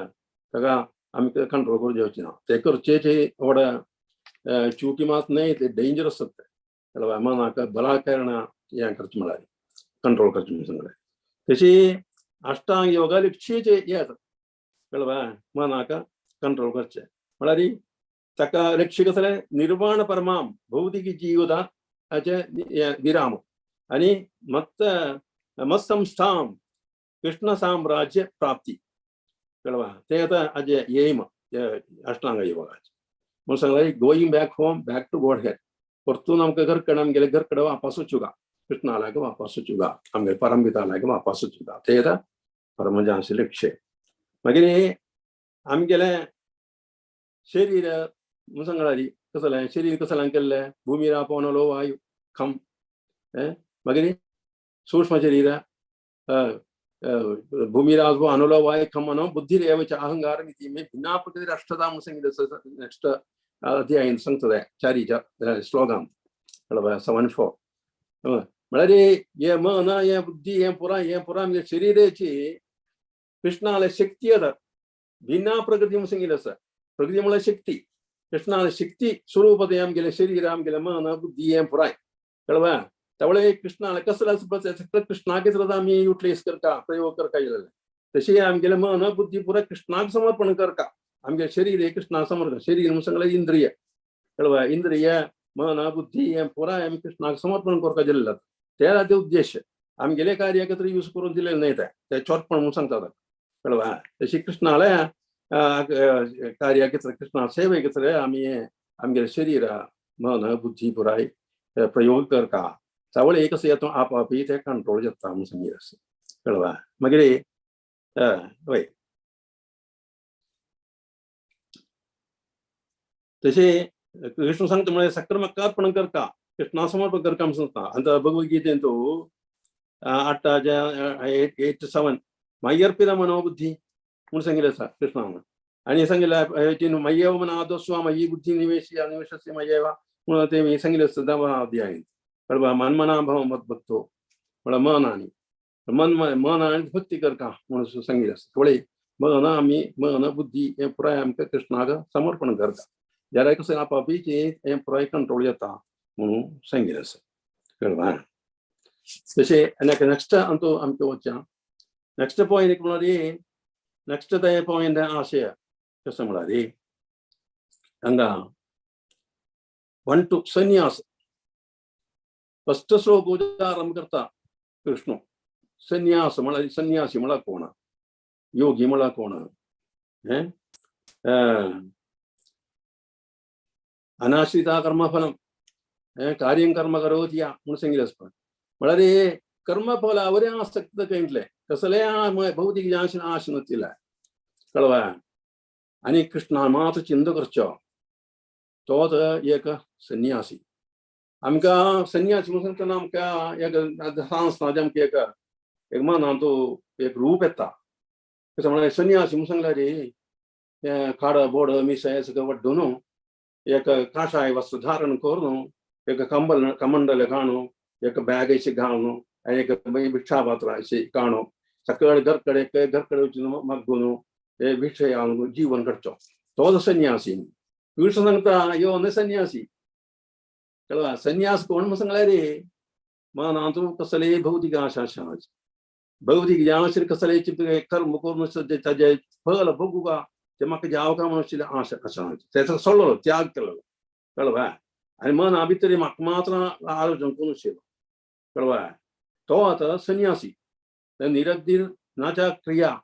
ताका आमी कंट्रोल करूं जावची ना ते करचेचे व्हडा चुकी मात न्हय ते डेंजरस आसता कळवा मनाक बलात्कारण हें करचें म्हळ्यार कंट्रोल करचें म्हणून सांगलें तशी अष्टांग योगा लिक्षेचे हें आसा कळवा मनाक कंट्रोल करचें म्हळ्यार ताका लक्ष्य कसलें निर्वाण परमाम भौतिक जिवितांत हाचे विराम आनी मत्संस्थाम कृष्ण साम्राज्य प्राप्ती कळवा ते आतां हाजे एम अष्टांग योगाचे म्हणून सांगलें going back home back to Godhead परतून आमकां घरकडे आमगेले घरकडे वापस वचूंका कृष्णा लाग वापस वचूंका आमगे परमपिता लाग वापस वचूंका ते आतां परमजा आशिल्लें लक्ष्य मागीर आमगेलें शरीर म्हणून सांगल्यार कसलें शरीर कसलें केल्लें भुमीर पवन लो वायू खम मागीर सूक्ष्म शरीर भूमिराजो अनुलवाय खमनो बुद्धिरेव च अहंकार इति मे भिन्ना प्रकृति अष्टधा संगीत नेक्स्ट अध्याय सांगतದೆ चारीच्या श्लोकम 74 म्हळ्यार हे मन हे बुद्धी हे पुरा म्हणजे शरीराची कृष्णाला शक्ती अदा भिन्ना प्रकृती म्हणून सांगितलं असं प्रकृती म्हळ्यार शक्ती कृष्णाला शक्ती स्वरूपात आमगेले शरीर आमगेले मन बुद्धी हे पुराय कळवा त्यावेळे कृष्णाला कसं कृष्णाकेच आम्ही युटिलाइज करता प्रयोग करता येईल तशी आमगेले मन बुद्धी पुरा कृष्णाक समर्पण करता आमगे शरीर हे कृष्णा समर्पण शरीर म्हणून सांगले इंद्रिय कळवा इंद्रिय मन बुद्धी हे पुरा आम्ही कृष्णाक समर्पण करता गेलेला त्याला ते उद्देश आमगेले कार्य एकत्र यूज करून दिलेले नाही ते चोरपण म्हणून सांगतात कळवा तशी कृष्णाला कार्य एकत्र कृष्णा सेवे एकत्र आम्ही आमगे शरीर मन बुद्धी पुराय प्रयोग करता त्यावेळे कसं येतो आपापी ते कंट्रोल जाता म्हणून सांगितलं असं कळवा मागीर वय तसे कृष्ण सांगता म्हणजे सक्रमकार्पण करता कृष्णा समर्पण करता म्हणून सांगता अंत भगवद्गीतेन तो 8:7 मय्यर्पित मनोबुद्धी म्हणून सांगितलं असं कृष्णानं आणि सांगितलं मय्यव मनादस्व मयी बुद्धी निवेशस्य मय्यव म्हणून ते मी सांगितलं असतं 10 अध्याय कळवा मनमना भाव मत बघतो मला मन आणि भक्ती करता म्हणून सांगितलं असतं थोडे मन आम्ही मन बुद्धी हे पुराय आमकां कृष्णाक समर्पण करता जरा कसं आपापीचे हे पुराय कंट्रोल येता म्हणून सांगितलं असं कळवा तसे नेक्स्ट अंतू आमचे वच्चा नेक्स्ट पॉइंट म्हळ्यार नेक्स्ट ते पॉइंट आशय कसं म्हळ्यार हांगा 1 to संन्यास फर्स्ट श्लोक आरंभ करता कृष्ण संन्यास म्हळ्यार संन्यासी म्हळ्यार कोण योगी म्हळ्यार कोण अनाश्रिता कर्मफलम कार्यं कर्म करोति या म्हणून सांगितलं असतं म्हळ्यार कर्मफलावर आसक्त केंटले कसले भौतिक ज्ञान आश नसला कळवा आणि कृष्णा मात्र चिंत करचो तोच एक संन्यासी आमकां संन्यासी म्हणून सांगतना आमकां एक सांगता आमकां एक मनान तो एक रूप येता कसं म्हळ्यार संन्यासी म्हणून सांगल्यार खाड बोड मिसाय सगळं वड्डून एक काशाय वस्त्र धारण करून एक कमंडल घालून एक बैग ऐसे घालून एक भिक्षा पात्र ऐसे काणो सकळ घरकडे मग्गून हे भिक्षा जीवन करचो तोच संन्यासी कृष्ण सांगता यो न संन्यासी कळवा संन्यास कोण म्हणून सांगल्यार मनान तूं कसले भौतिक आशा भौतिक ज्ञानाचेर कसले कर्म करून ताजे फळ भोगूका ते म्हाका जावका म्हणून आशा त्याचा सोडलो त्याग केलो कळवा आनी मना भितर म्हाका मात्र आलोचन करून शिलो कळवा तो आता संन्यासी निरग्दीर नाच्या क्रिया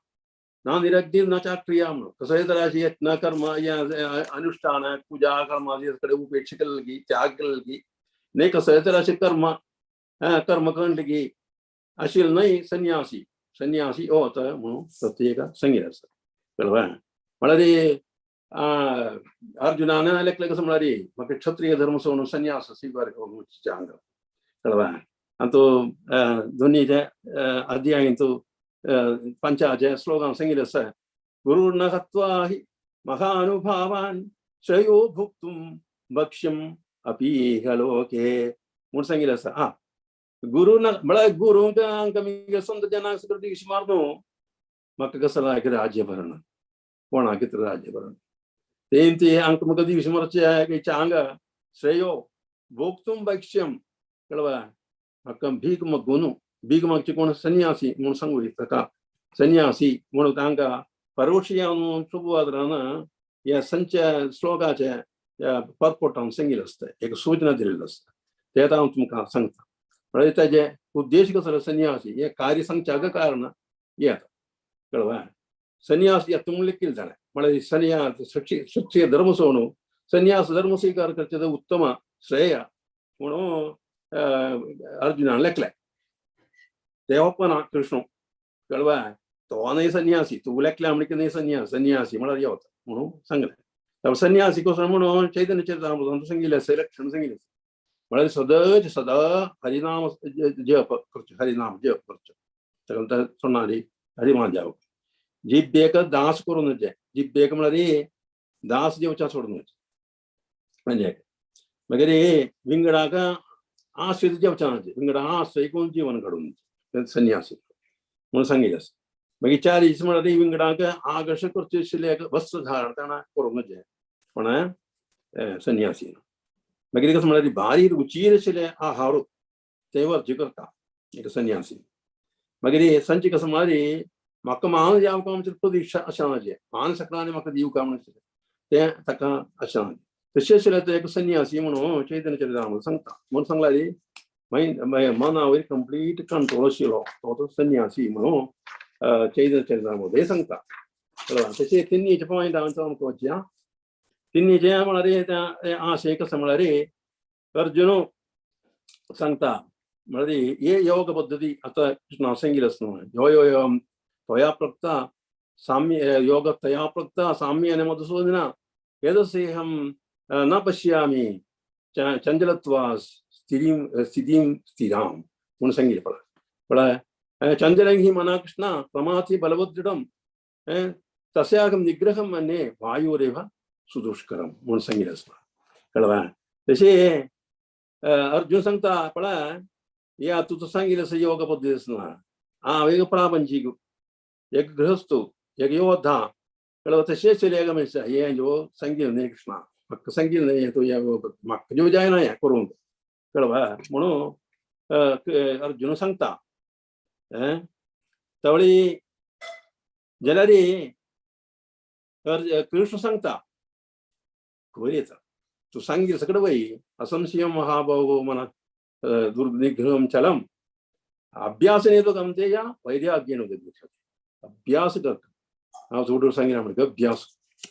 ना निरग्दीर नाच्या क्रिया म्हणून कसं तराशी यत्न कर्म अनुष्ठान पूजा कर्म उपेक्षा केलेली त्याग केलेली नाही कसं तराशे कर्म करणलेगी आशिल्लो नाही संन्यासी होत म्हणून प्रत्येक सांगितलं असतं कळवा म्हळ्यार अर्जुनान लेखलें कसं म्हळ्यार म्हाका क्षत्रिय धर्म सोडून संन्यास स्वीकार करूंक कळवा आनी तो दोनीचे अध्यायीन तो 5 श्लोकान सांगितलं असं गुरुर्न हत्वा हि महानुभावान् श्रेयो भोक्तुं भक्ष्यम् अपीह लोके म्हणून सांगितलं असं गुरु म्हळ्यार गुरूंक आमकां समज जनांक सगळं मारनो म्हाका कसं कितें राज्य भरण कोणा कितें राज्य भरण ते आमकां म्हाका दिवस मरचे हांगा श्रेयो भोक्तुं भक्ष्यम कळवा म्हाका भीक मागून भीक मागचे कोण संन्यासी म्हणून सांगू ताका संन्यासी म्हणून तांकां परोक्षिया सुबुवादरान ह्या श्लोकाचे परपोटान सांगिल्लें आसता एक सूचना दिलेली आसता ते हांव तुमकां सांगता म्हळ्यार ताजे उद्देश कसो संन्यासी हे कार्य सांगच्याक कारण येता कळवा संन्यास येता म्हणून केलें जालें म्हळ्यार संन्यास क्षत्रिय धर्म सोडून संन्यास धर्म स्वीकार करचे उत्तम श्रेय म्हणून अर्जुनान लेखलें ते ओपना कृष्ण कळवा तो नाही संन्यासी तू लेखल्या म्हणजे नाही संन्यासी म्हळ्यार येवता म्हणून सांगलें संन्यासी कसो म्हणून चैतन्य चरितामृतांत सांगिल्लें लक्षण सांगिल्लें म्हळ्यार सदांच सदा हरिनाम जप करचें, हरिनाम जप करचो. ताका सोडणारी हरिनाम जावप. जिब्बेक दास करून नजे, जिब्बेक म्हळ्यार दास जेवच्या सोडून नजे. म्हणजे मागीर विंगडाक आश्रित जेवच्या नजे, विंगडा आश्रय करून जीवन काडून संन्यासी म्हणून सांगिल्लें आसा. मागीर 4 दीस म्हळ्यार विंगडाक आकर्श करचे आशिल्ले वस्त्र धारण करूंक नजे पण संन्यासी. मागीर कसं म्हळ्यार भारी रुचीर आशिल्ले आहार ते वर्ज्य करता एक संन्यासी. मागीर सांजचे कसं म्हळ्यार म्हाका मान जावं आमचे प्रदिक्षा अशें नजे, मान सकाळीं म्हाका दिवं म्हणून ते ताका अशें नजे. तशें आशिल्ले तो एक संन्यासी म्हणून चैतन्य चरितामृत सांगता. म्हणून सांगल्यार मागीर मना वयर कंप्लीट कंट्रोल आशिल्लो तो संन्यासी म्हणून चैतन्य चरितामृत हे सांगता. तशें तिन्नीचे पॉयंट आमकां वचया. तिन्नीचे म्हळ्यार आशय कसं म्हळ्यार अर्जुन सांगता म्हळ्यार हे योग पद्दती आतां कृष्णा सांगिल्लें आसता ह्यो त्वया प्रोक्ता साम्य योग तया प्रोक्ता साम्येन मधुसूदना यदस्यहं न पश्यामि चंचलत्वा स्थितिं स्थिरां म्हणून सांगिल्लें पळय. चंचलं हि मना कृष्ण प्रमाथि बलवदृढं तस्याहं निग्रहं मन्ये वायुरेव सुदुष्करम म्हणून सांगिल्लें आसता. कळ्ळें. तशें अर्जुन सांगता पळय हे तुका सांगिल्लें आसा योग पद्दती आसना. हांव एक प्रापंचीक, एक गृहस्थो, एक योद्धा. कळ्ळें. तशें आशिल्लें एक मनशा हे ह्यो सांगिल्लें न्ही कृष्णा, म्हाका सांगिल्लें न्ही तूं म्हाका जेव जायना हें करूंक. कळ्ळें. म्हणून अर्जुन सांगता तवळी जाल्यार कृष्ण सांगता खबर येता तू सांगिल्लें सगळें वय असंशयं महाभावो मना दुर्निग्रहं चलम अभ्यास नेतो गमते या वैराग्येन उदयते. अभ्यास कर. हांव थोडं सांगिल्लें म्हणजे अभ्यास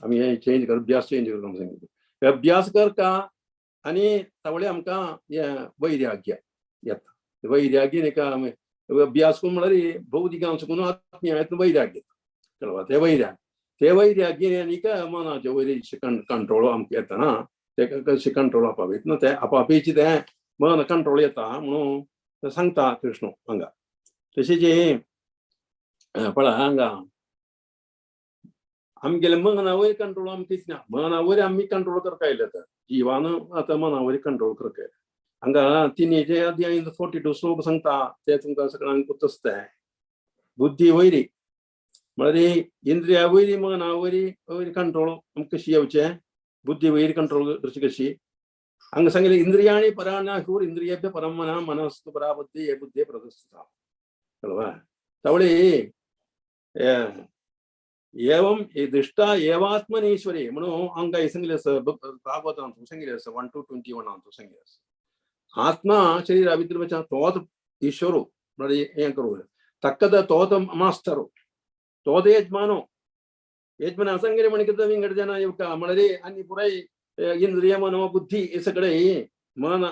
आमी हें चेंज कर, अभ्यास चेंज कर म्हणून सांगिल्लें. अभ्यास कर का आनी तावळे आमकां वैराग्य येता. वैराग्य न्ही का अभ्यास करून म्हळ्यार भौतिकांश करून आत्मीयतेन वैराग्य. कळ्ळें. ते वैराग्य आनी मनाचे वयर कंट्रोल आमकां येता ना. ते कशें कंट्रोल आपापीत ना ते आपापीचे ते मन कंट्रोल येता म्हणून सांगता कृष्ण हांगा. तशेंच पळय हांगा आमगेले मना वयर कंट्रोल आमकां कितें ना. मना वयर आमी कंट्रोल करता येयले तर जिवान आतां मना वयर कंट्रोल करता येयले. हांगा तिनीचे अध्याय 42 श्लोक सांगता ते तुमकां सगळ्यांक तसतें. बुद्धी वयरी म्हळ्यार इंद्रिया वयरी मना वयरी कंट्रोल आमकां कशी येवचें, बुद्धी वयरी कंट्रोल करची कशी. हांगा सांगिल्लें इंद्रियाणि पराण्याहुर इंद्रियेभ्यः परं मनः मनस्तु परा बुद्धिः ये बुद्धे प्रदस्थिता. कळ्ळें. तावळे एवं दृष्टा एवात्मनीश्वरी म्हणून हांगा हे सांगिल्लें आसा भागवतांत सांगिल्लें आसा 1 to 21 सांगिल्लें आसा. आत्मा शरीरा भितर वचून तोच ईश्वरो म्हळ्यार हें करूं ताका तोच मास्तर तोच यजमानो. यजमान सांगिल्लें म्हण कितें विंगड जाणा येवका म्हळ्यार आनी पुराय इंद्रिय मनो बुद्धी हे सगळें मन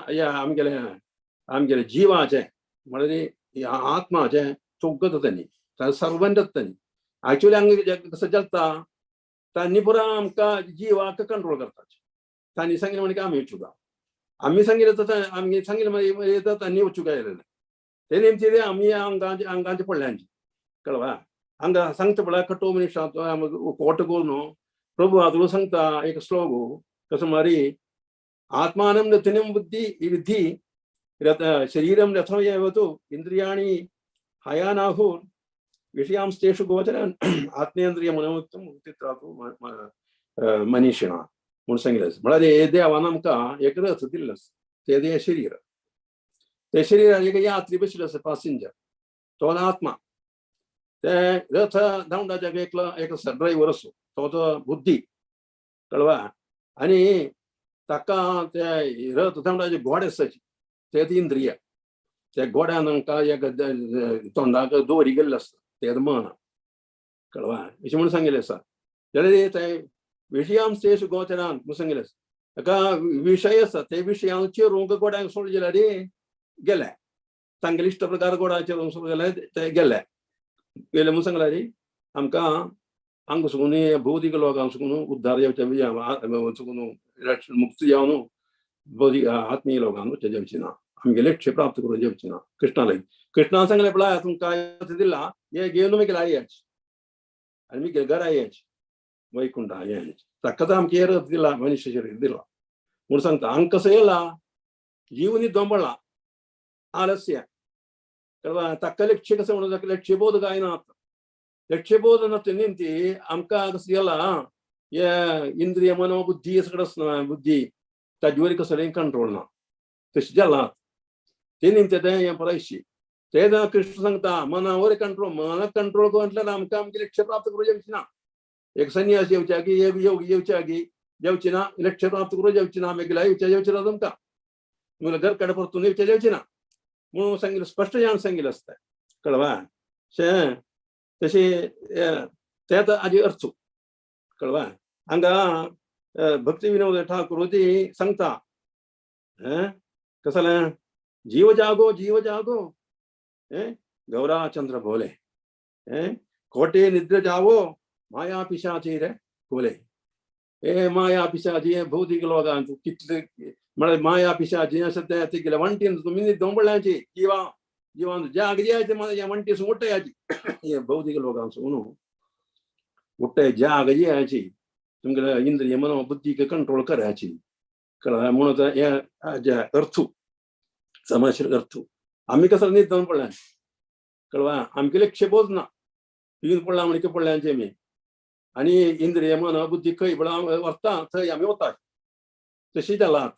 आमगेले जिवाचें म्हळ्यार आत्माचें चौगत तांणी सर्वंटच तांणी. एक्चुअली हांगा कसं चलता तांणी पुरा आमकां जिवाक कंट्रोल करता. तांणी सांगिल्लें म्हणजे आमी वचूं आमी सांगिल्लें आमी सांगिल्लें मागीर तांणी वचूं काय ते नेमचे आमी आंगांचे पडल्यांची. कळ्ळें. हांगा सांगता पळय कटो मनशां कोट करून प्रभू हातूंत सांगता एक श्लोक कसं म्हळ्यार आत्मानं रथिनं बुद्धी विधी शरीरं रथो एवतु इंद्रियाणि हयानाहुर विषयांस्तेषु गोचरान् आत्मेंद्रिय मनोमुक्तं मुक्तित्रातु मनीषिणा म्हणून सांगिल्लें. म्हळ्यार देवान आमकां एक रथ दिल्लो आसा ते शरीर. ते शरिरान एक यात्री बशिल्लो आसा पॅसेंजर तो आत्मा. ते रथ धांवडाचे एक ड्रायव्हर असो तो बुद्धी. कळ्ळें. आनी ताका ते रथ धांवडाचे घोडे आसाचे ते इंद्रिय. त्या घोड्यान आमकां एक तोंडाक दोरी गेल्लो आसता ते मन. कळ्ळें. अशें म्हणून सांगिल्लें आसा. जाल्यार ते विशयांस्तेषु गोचरान् म्हणून सांगिल्लें आसा. ताका विशय आसा ते विशयांचेर घोड्यांक सोडले जाल्यार गेले तांगेले इश्ट प्रकार घोड्याचेर सोडले जाल्यार ते गेले म्हणून सांगल्यार आमकां हांगा सुकून भौतीक लोकांक सुकून उद्धार येवचे सुकून मुक्त जावन भौतिक आत्मीय लोकांना जेवचिना आमगे लक्ष्य प्राप्त करून जेवचिना कृष्णा सांगले पळा तुमका दिला हे घेऊन मी गेला याच आणि मी घरा याच वैकुंठ याच तक्कदा आमके येर दिला मनुष्य शरीर दिला म्हणून सांगता अंक कसं येला जीवनी दोंबळला आलस्य तक्क लक्ष्य कसं म्हणून लक्ष्यबोध काय ना लक्ष्यबोध नसते नेमती आमका कसं गेला या इंद्रिय मनो बुद्धी सगळं बुद्धी ताजेवर कसं कंट्रोल ना तशी जाला ते नेमते ते परायशी ते कृष्ण सांगता मनावर कंट्रोल मना कंट्रोल म्हटल्यार आमकां आमचे लक्ष्य प्राप्त करू जेवची ना एक संन्यास येवच्या की एक योग येवच्या की जेवची ना लक्ष्य प्राप्त करू जेवची ना आम्ही गेला येवच्या जेवची ना तुमकां मुलं घर कडे परतून येवच्या जेवची ना म्हणून सांगितलं स्पष्ट जाण सांगितलं असतं कळवा तसे त्यात आजी अर्थ कळवा हांगा भक्ती विनोद ठाकूर होती सांगता कसं जीव जागो गौराचंद्र बोले कोटे निद्र जावो माया पिशाची रे बोले माया पिशाची भौतिक लोकांचं कितले म्हणजे माया पिशाची असं ते गेल्या वंटीन तुम्ही दोंबळ्याची जीवान जाग जायचे मला या वंटी उठ्ट याची भौतिक लोकांचं म्हणून उठ्ट जाग यायची तुमच्या इंद्रिय मनो बुद्धी कंट्रोल करायची कळा म्हणून अर्थू समाशील अर्थू आम्ही कसं नीट जाऊन पडल्या कळवा आमचे लक्ष बोध ना तीन पडला म्हणजे पडल्याचे मी आणि इंद्रिय मन बुद्धी खंय पडा वरता थंय आम्ही वता तशी जाला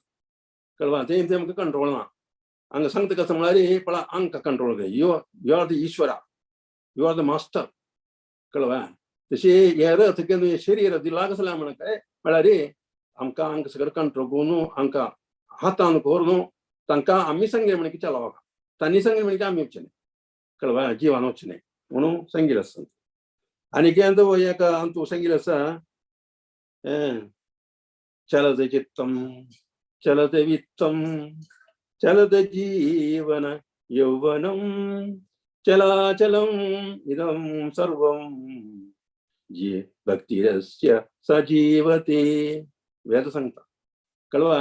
कळवा ते आमकां कंट्रोल ना हांगा सांगता कसं म्हळ्यार हे पळा आमकां कंट्रोल कर यू आर द ईश्वरा यू आर द मास्टर कळवा तशी हे रथ केन्ना शरीर दिला कसला म्हणून काय म्हळ्यार आमकां हांगा सगळें कंट्रोल करून हांकां हातान करून तांकां आमी सांगले म्हण की चलाव तांणी सांगले म्हण की आमी वचचे न्ही कळवा जिवान वचचे न्ही म्हणून सांगिल्लें आसा आनी कितें एक तूं सांगिल्लें आसा चलत चित्तम चलत वित्तम चलत जीवन यौवनम चलाचलम इदम सर्वम जे भक्तिरस्य सजीवते वेद सांगता कळवा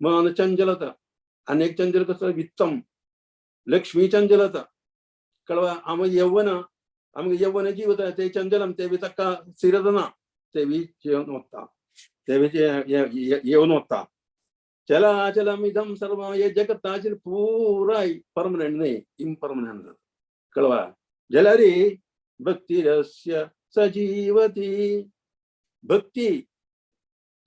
मन चंचलता अनेक चंचल कसं वित्तम लक्ष्मी चंचलता कळवा आम यौवन आमगे यौवन जीवत ते चंचलम ते बी तक्का सिरदना ते बी येवन वता ते बी येवन वता चलाचलम इदम सर्व हे जगताचे पुराय परमनंट नाही इम्परमनंट कळवा जलारी भक्तिरस्य सजीवती भक्ती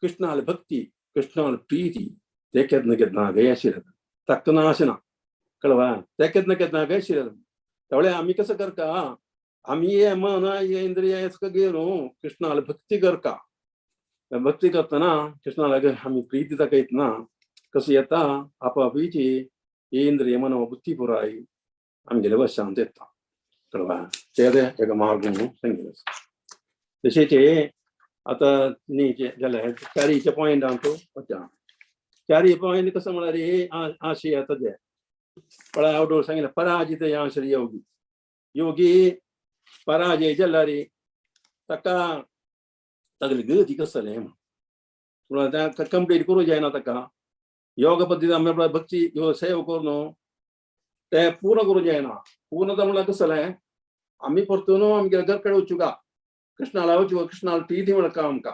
कृष्णाल भक्ती कृष्णाल प्रीती ते केदना गयाशिरत तक्कना आशना कळवा ते केदना गयाशिरत त्यावेळी आम्ही कसं करता आम्ही ये मन ये इंद्रिय घेऊन कृष्णाला भक्ती करता भक्ती करतना कृष्णाला आम्ही प्रीती दाखयत ना कसं येता आपापीची इंद्रिय मन बुद्धी पुराय आमगेले वशांत येता कळवा ते एक मार्ग म्हणून सांगितलं तशेंच आता न्ही जाल्यार चारीचे पॉयंट तो चारी पॉयंट कसं म्हळ्यार आशय आता जे पळय आवडोर सांगितलं पराजित या श्री योगी योगी पराजय जाल्यार ताका तागेली गती कसं जालें कंप्लीट करूं जायना ताका योग पद्दती आमी भक्ती सेव करून ते पूर्ण करूं जायना पूर्ण म्हळ्यार कसं जालें आमी परतून आमगे घर कडेन वचूं का कृष्णाला वचूं कृष्णाला प्रीती म्हणका आमकां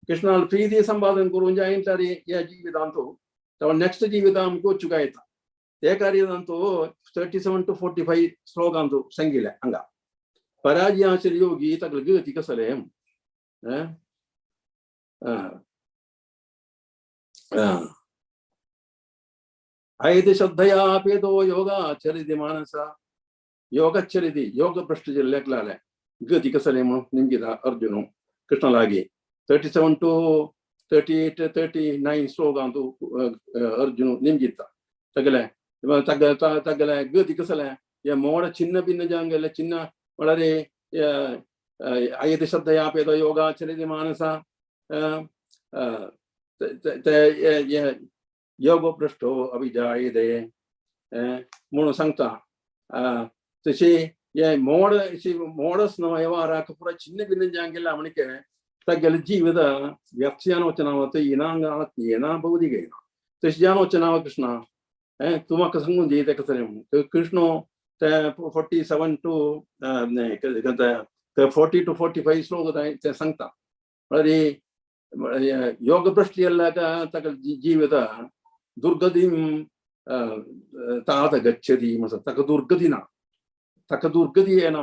कृष्णाला प्रीती संपादन करून जायन तरी ह्या जिवितांतू तेव्हा नेक्स्ट जिवित आमकां वचूं काय येता ते कार्यांतू 37 to 45 श्लोकांतू सांगिल्लें हांगा पराजय श्री योगी तागेली गती कसं जालें ऐति श्रद्धया पेदो योगाचरिति मानसा योगाचरिति योग भ्रष्ट लेखलाले गति कसले म्हणून निमगिता अर्जुन कृष्णालागी 37 to 38 39 श्लोकांतू अर्जुन निमगिता तगले तगले गति कसले ये मोड चिन्न भिन्न जांगले चिन्न म्हळ्यार ऐति श्रद्धया पेदो योगाचरिति मानसा योग भ्रष्टो अभिजायते म्हणून सांगता तशी ये मोडस न्हू व्यवहाराक पुरा चिन्न भिन्न जांगेला म्हणजे तागेले जीवित व्यक्त्यान वचना येना येना भौतिक येना तशी जानो चनाव कृष्णा तुमक संगून जी ते कसं कृष्णो ते 47 to 40 to 45 श्लोक ते सांगता म्हळ्यार योग भ्रष्ट केल्ल्याका ताका जीवित दुर्गतीं तात गच्छति म्हणून ताका दुर्गती ना ताका दुर्गती येना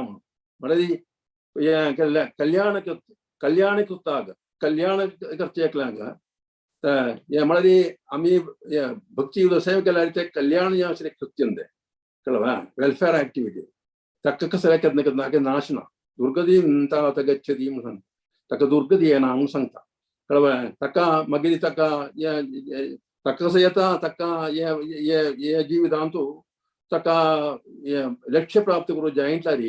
म्हळ्यार कल्याण कुत्ताग कल्याण करचे एकल्याक म्हळ्यार आमी भक्ती सेवा केल्यार ते कल्याण या कृत्यं ते कळवा वेलफेअर ऍक्टिव्हिटी ताका कसं केन्ना नाश ना दुर्गती तात गच्छति म्हणून ताका दुर्गती येना म्हणून सांगता कळवा ताका मागीर ताका ताका कसं येता ताका हे जिवितांतू ताका लक्ष्य प्राप्त करूं जायंतल्यार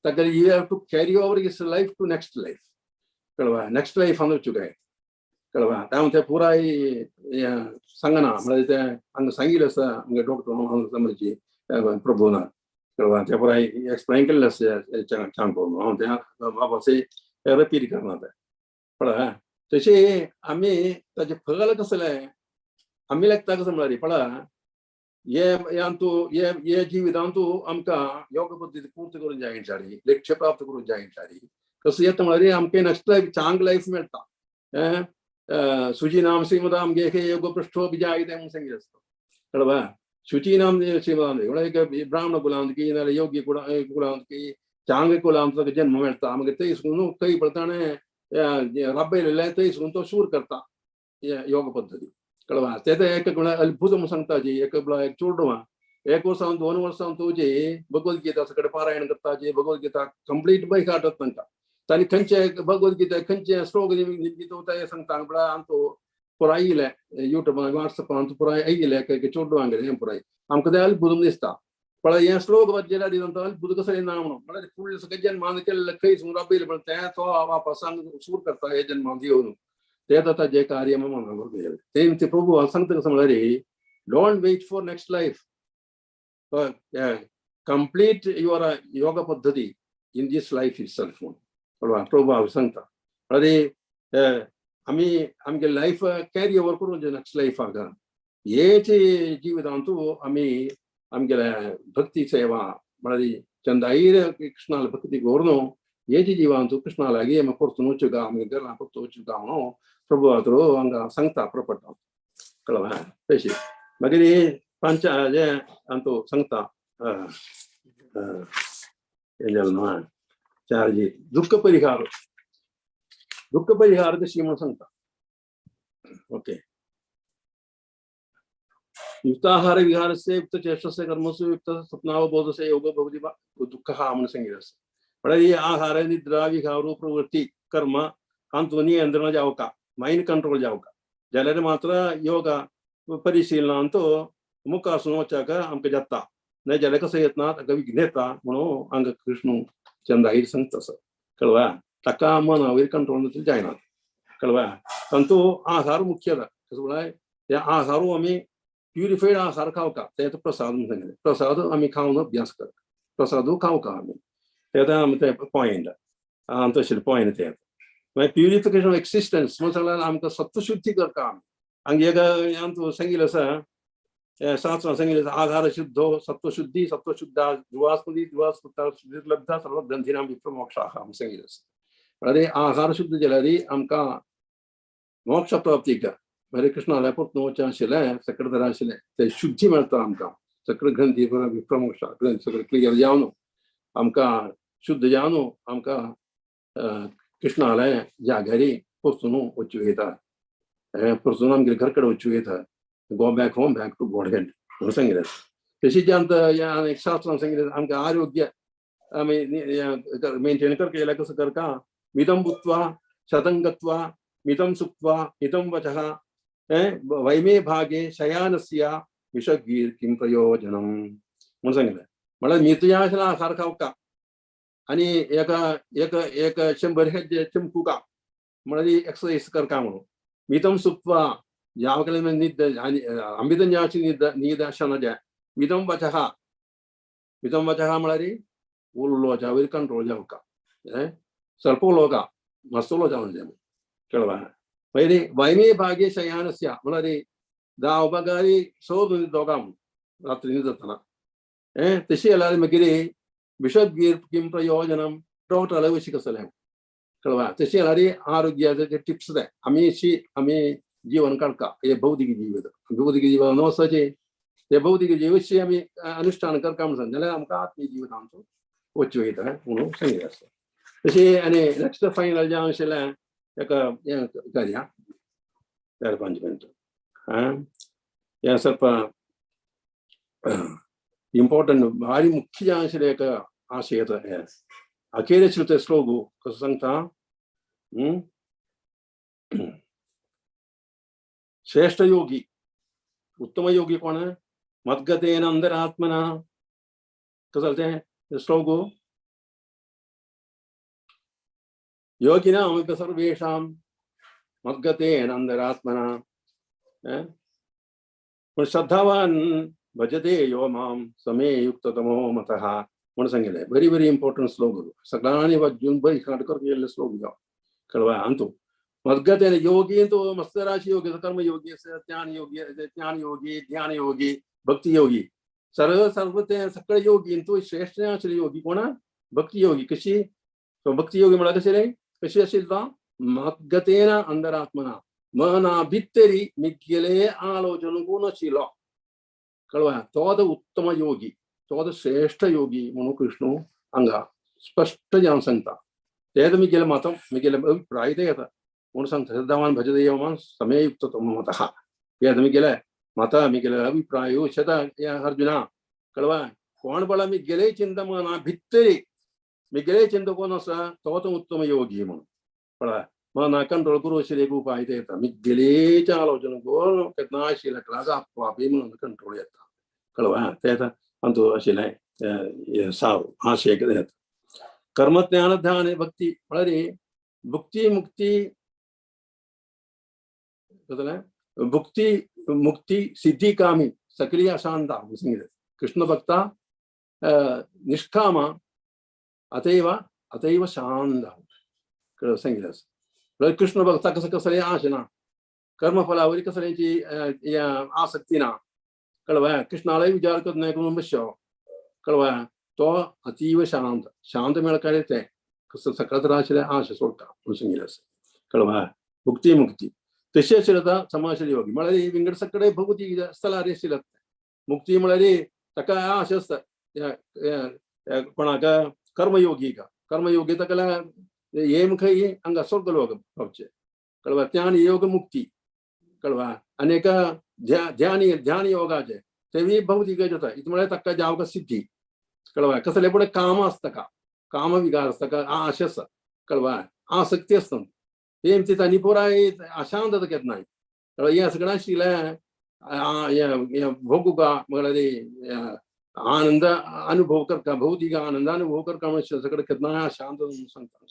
ताका you have to carry over his life to next life कळवा नेक्स्ट लायफ अंदूच काय कळवा ते पुराय सांगना म्हळ्यार ते हांगा सांगिल्लें आसा आमगे डॉक्टर समजी प्रभुना कळवा ते पुराय एक्सप्लेन केल्लें आसा सांगपो हांव ते वापस रिपीट करना ते पळय तशें आमी ताजें फळ कसलें आमी लागता कसं म्हळ्यार पळय ये जिवितांतू आमकां योग पद्दती पूर्त करून जायंतल्यार लक्ष्य प्राप्त करून जायंतल्यार कसं येता म्हळ्यार आमकां नेक्स्ट लायफ चांग लायफ मेळटा सुजीनाम श्रीमदाम गेहे योग पृष्ठो विजायते म्हणून सांगिल्लें आसता कळवा शुचीनाम श्रीमदाम म्हळ्यार ब्राह्मण कुलांतकी नाल्यार योगी कुलांतकी चांग कुलांत जन्म मेळटा मागीर थंय सुद्दां खंय पडताणे राबयलेले थंय सुद्दां तो शूर करता योग पद्दती कळवा ते एक अद्भुत म्हणून सांगता जी एक चोडवां 1 वर्स 2 वर्सां तुजी भगवद्गीता सगळे पारायण करता जी भगवद्गीता कंप्लीट बाय हार्ट तांकां तांणी खंयचे भगवद्गीता खंयचे श्लोक ते सांगता आमचो पुराय आयिल्ले युट्यूबान व्हॉट्सअपान पुराय आयिल्ले चोडवांगेर हें पुराय आमकां ते अद्भुत दिसता पळय हे श्लोक वाचलेल्यार अद्भुत कसो येना म्हणून म्हळ्यार फुडले सगळे जन्मान केल्ले खंय सुद्दां राबयले पण ते तो वापस सूर करता हे जन्मांत येवन ते जाता जे कार्य मनावर ते प्रभू सांगता कसं म्हळ्यार don't wait for next life complete your yoga पद्धती इन दिस लायफ इटसेल्फ म्हणून प्रभू हांव सांगता म्हळ्यार आमी आमगे लायफ कॅरी ओवर करून नेक्स्ट लायफाक हेचे जिवितांतू आमी आमगे भक्ती सेवा म्हळ्यार चंदाईर कृष्णाला भक्ती करून हेचे जिवांतू कृष्णा लागी आमी परतून वचूंका आमगे घरां परतून वचूंका म्हणून प्रभू हांगा सांगता प्रपटा कळवा तशें मागीर पांच जे आमचो सांगता हें जालें न्हू चारजी दुःख परिहार कशी म्हणून सांगता ओके युक्ताहार विहारस्य युक्त चेष्टस्य कर्मसु युक्त स्वप्नावबोधस्य योग भवति दुःखः म्हणून सांगिल्लें आसा म्हळ्यार ही आहार निद्रा विहार प्रवृत्ती कर्म हांचो नियंत्रण जावका मायंड कंट्रोल जावका जाल्यार मात्र योगा परिशीलनांत मुखासून वचाक आमकां जाता ना जाल्यार कसं येतना ताका विघ्न येता म्हणून हांगा कृष्ण चंदाईर सांगता असो कळवा ताका मना वयर कंट्रोल जायना कळवा तांतू आहार मुख्य कसं म्हळ्यार ते आहारू आमी प्युरिफाईड आहार खावका तें प्रसाद म्हणून सांगिल्लें प्रसाद आमी खावन अभ्यास करता प्रसादू खावका आमी ते पॉयंट तशें पॉयंट ते मागीर प्युरिफिकेशन एक्सिस्टन्स म्हणून सांगल्यार आमकां सत्वशुद्धी करता आमी हांगा सांगिल्लें आसा शास्त्रांत सांगिल्लें आसा आहार शुद्धो सत्वशुद्धी सत्वशुद्धा जुवास्पदी जुवास्पदा लब्धा सर्व ग्रंथीनां विप्रमोक्षाः म्हणून सांगिल्लें आसा म्हळ्यार आहार शुद्ध जाल्यार आमकां मोक्ष प्राप्तीक म्हळ्यार कृष्णाल्या परतून वचचें आशिल्लें सकळधरा आशिल्लें ते शुद्धी मेळटा आमकां सकळ ग्रंथी विप्रमोक्षा ग्रंथ सगळे क्लियर जावन आमकां शुद्ध जावन आमकां कृष्णालय जाग्यारी परतून वचूं येता परतून आमगे घर कडेन वचूं येता go back home back to God hand म्हणून सांगिल्लें तशीच एक शास्त्रांत सांगिल्लें आमकां आरोग्य आमी मेंटेन करता जाल्यार कसं करता मिदं भूत्वा शतं गत्वा मिदं सुक्त्वा मिदं वचः वैमे भागे शयानस्य विषगीर किं प्रयोजनम म्हणून सांगिल्लें म्हळ्यार मितया आशिल्लो आहार खावका आनी एक 100 हेजे चिमकुका म्हळ्यार एक्सरसाइज करता म्हणून मिदं सुक्त्वा ಯಾವ ಕಡೆ ನಿದ್ದೆ ಅಮಿದಂ ಜಾಸ್ತಿ ನಿದಾಶನಜ मिदं वचः म्हळ्यार उलोवच्या वयर कंट्रोल जावका ಸ್ವಲ್ಪ उलोवका मातसो उलोवचा म्हणजे कळवा मागीर वैमे भागे शयानस्य म्हळ्यार da magari solo di dogam ratri nidatana tesi alari magiri bishop gir kim prayojanam total avishika salam kalwa tesi alari arogya de tips de ami जीवन का ये भौतिक जीवन भौतिक जीवन नो सचे ये भौतिक जीवन से हमें अनुष्ठान कर काम संजले हमका आत्मिक जीवन हम तो वो चाहिए था उन्होंने सही रास्ता जैसे अने नेक्स्ट फाइनल जान से ले एक ये कार्य यार 5 मिनट हाँ या सब इम्पोर्टेंट भारी मुख्य जान से ले का आशय तो है अकेले चलते स्लोगो कसंता श्रेष्ठ योगी उत्तम योगी कौन है मद्गतेन अंतरात्मना तो चलते हैं श्लोको योगिनां सर्वेषां मद्गतेन अंतरात्मना श्रद्धावान भजते यो मां समे युक्ततमो मतः मनसंगे वेरी वेरी इंपॉर्टेंट श्लोक सगळानी वजून बरी काटकर केले श्लोक जाओ कळवा अंतु मद्गतेन योगी तो मस्त राशि योगी कर्म योगी ज्ञान योगी ध्यान योगी भक्ति योगी सर्वते सकळ योगी तो श्रेष्ठ योगी कोण भक्ति योगी कशी तो भक्ति योगी मला कशी असेल तर मद्गतेन अंतरात्मना मना भित्तरी मिग्गले आलोचन गुणशील कळवा तोद उत्तम योगी तोद श्रेष्ठ योगी म्हणून कृष्ण अंगा स्पष्ट जान सांगता तेद मिगेल मतं मिगेल अभिप्राय ते येता म्हणून सांगता श्रद्धावान भजते यो मां समे युक्ततमो मतः तेद मिगेल मत मिगेल अभिप्राय शता या अर्जुना कळवा कोण बळा मिगेले चिंता मना भित्तरी मिगेले चिंता कोण असा तोद उत्तम योगी म्हणून कळवा मना कंट्रोल गुरु श्री उपाय ते येता मिगेलेच्या आलोचन कोण केतनाशील क्लाजा पापी म्हणून कंट्रोल येता कळवा तेता अंतु अशिले साव आशय के कर्म ज्ञान ध्यान भक्ति വളരെ भुक्ति मुक्ति भुक्ति मुक्ति सिद्धि कामी सक्रिय अशांता कृष्ण भक्ता निष्काम अतैव शांत संगीत कृष्ण भक्ता कसले आशना कर्मफलावरी कसल्याची आसक्ती ना कळवा कृष्णाला विचार करत नाही कोण बसो कळवा तो अतीव शांत शांत मेळकारे ते कसं सकळत राशले आश सोडता संगीत कळवा भुक्ती मुक्ती तशी आशिल्ता समाशील योगी म्हळ्यार विंगड सकळे भगवती स्थलार आशिल्ले मुक्ती म्हळ्यार ताका आश आसता कोणाक कर्मयोगी ताका एम खंय हांगा स्वर्ग लोक पावचे कळवा ज्ञान योग मुक्ती कळवा अनेक ध्यान योगाचे तेवी भौतिक जाता इत म्हळ्यार ताका जावका सिद्धी कळवा कसले पुढे काम असता का काम विकार असता का आश आसता कळवा आसक्ती असता तेम ती तांणी पुराय अशांतता घेत नाही कळवा हे सगळं आशिल्लें भोगुका म्हळ्यार आनंद अनुभव करता भौतिक आनंद अनुभव करता म्हणजे सगळं केतना शांत सांगता